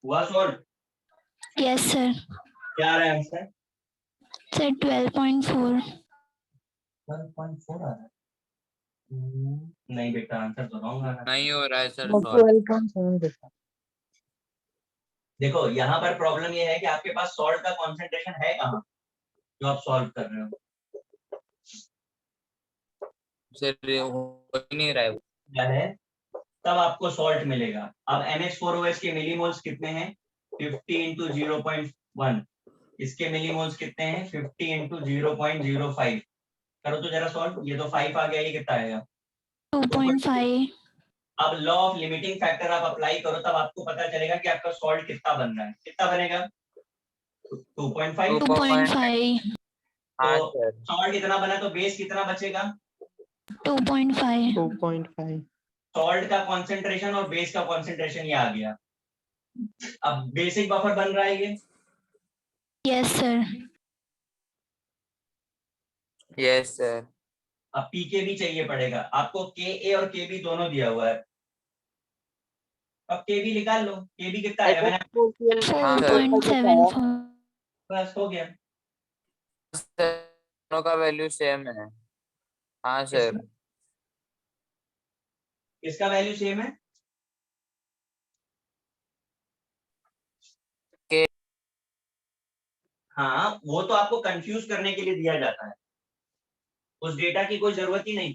हुआ सॉल्व? Yes sir. क्या आ रहा है आंसर? सर 12.4। 12.4 आ रहा है। नहीं बेटा, आंसर तो रॉन्ग आ रहा है। नहीं हो रहा है सर वो सॉल्व। 12.7 देखा। देखो यहाँ पर प्रॉब्लम ये है कि आपके पास सॉल्ट का कॉन्सेंट्रेशन है कहाँ जो आप सॉल्व कर रहे हो। सर ये हो ही नहीं रहा है। क्या है? तब आपको सॉल्ट मिलेगा। अब NH4OH के मिलीमोल्स कितने हैं? 50 इंटू 0.1। इसके मिलीमोल्स कितने हैं? 50 इंटू 0.05। करो तो जरा सॉल्व। ये तो 5 आ गया, ये कितना आएगा? 2.5। अब लॉ ऑफ लिमिटिंग फैक्टर आप अप्लाई करो, तब आपको पता चलेगा कि आपका सॉल्ट कितना बन रहा है। कितना बनेगा? 2.5। 2.5। हाँ तो सर। सॉल्ट इतना बना तो बेस कितना बचेगा? 2.5। 2.5। सॉल्ट का कॉन्सेंट्रेशन और बेस का कॉन्सेंट्रेशन ये आ गया। अब बेसिक बफर बन रहा है ये। Yes sir. Yes sir. अब पीके भी चाहिए पड़ेगा आपको। के और के बी दोनों दिया हुआ है। अब के बी निकाल लो। के बी कितना आएगा? मैंने 4.74। बस हो गया। दोनों का वैल्यू सेम है। हाँ सर। इसका वैल्यू सेम है। के हाँ, वो तो आपको कंफ्यूज करने के लिए दिया जाता है। उस डेटा की कोई जरूरत ही नहीं।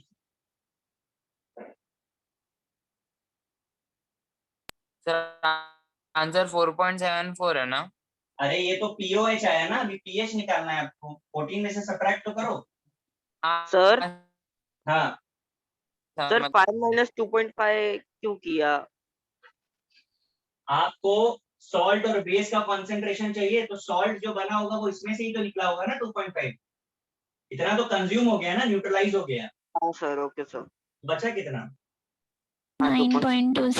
सर आंसर 4.74 है ना? अरे ये तो पीओएच आया ना, अभी पीएच निकालना है आपको। 14 में से सब्ट्रैक्ट तो करो। सर हाँ, सर 5 माइनस 2.5 क्यों किया? आपको सॉल्ट और बेस का कॉन्सेंट्रेशन चाहिए, तो सॉल्ट जो बना होगा वो इसमें से ही तो निकला होगा ना। 2.5 इतना तो कंज्यूम हो गया ना, न्यूट्रलाइज हो गया। हाँ सर, ओके सर। बचा कितना? 9.26।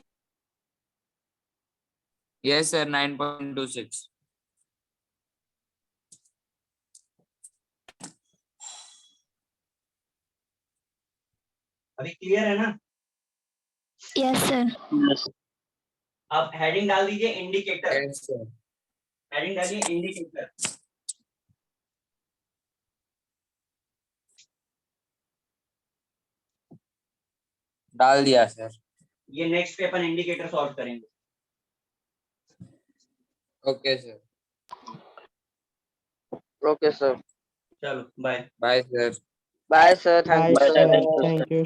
Yes sir 9.26। अभी क्लियर है ना? Yes sir. अब हेडिंग डाल दीजिए इंडिकेटर। Yes sir. हेडिंग डालिए इंडिकेटर। डाल दिया सर। ये नेक्स्ट पे अपन इंडिकेटर सॉल्व करेंगे। Okay sir. Okay sir. चलो bye. Bye sir. Bye sir, thank Bye you sir. Sir. Thank you.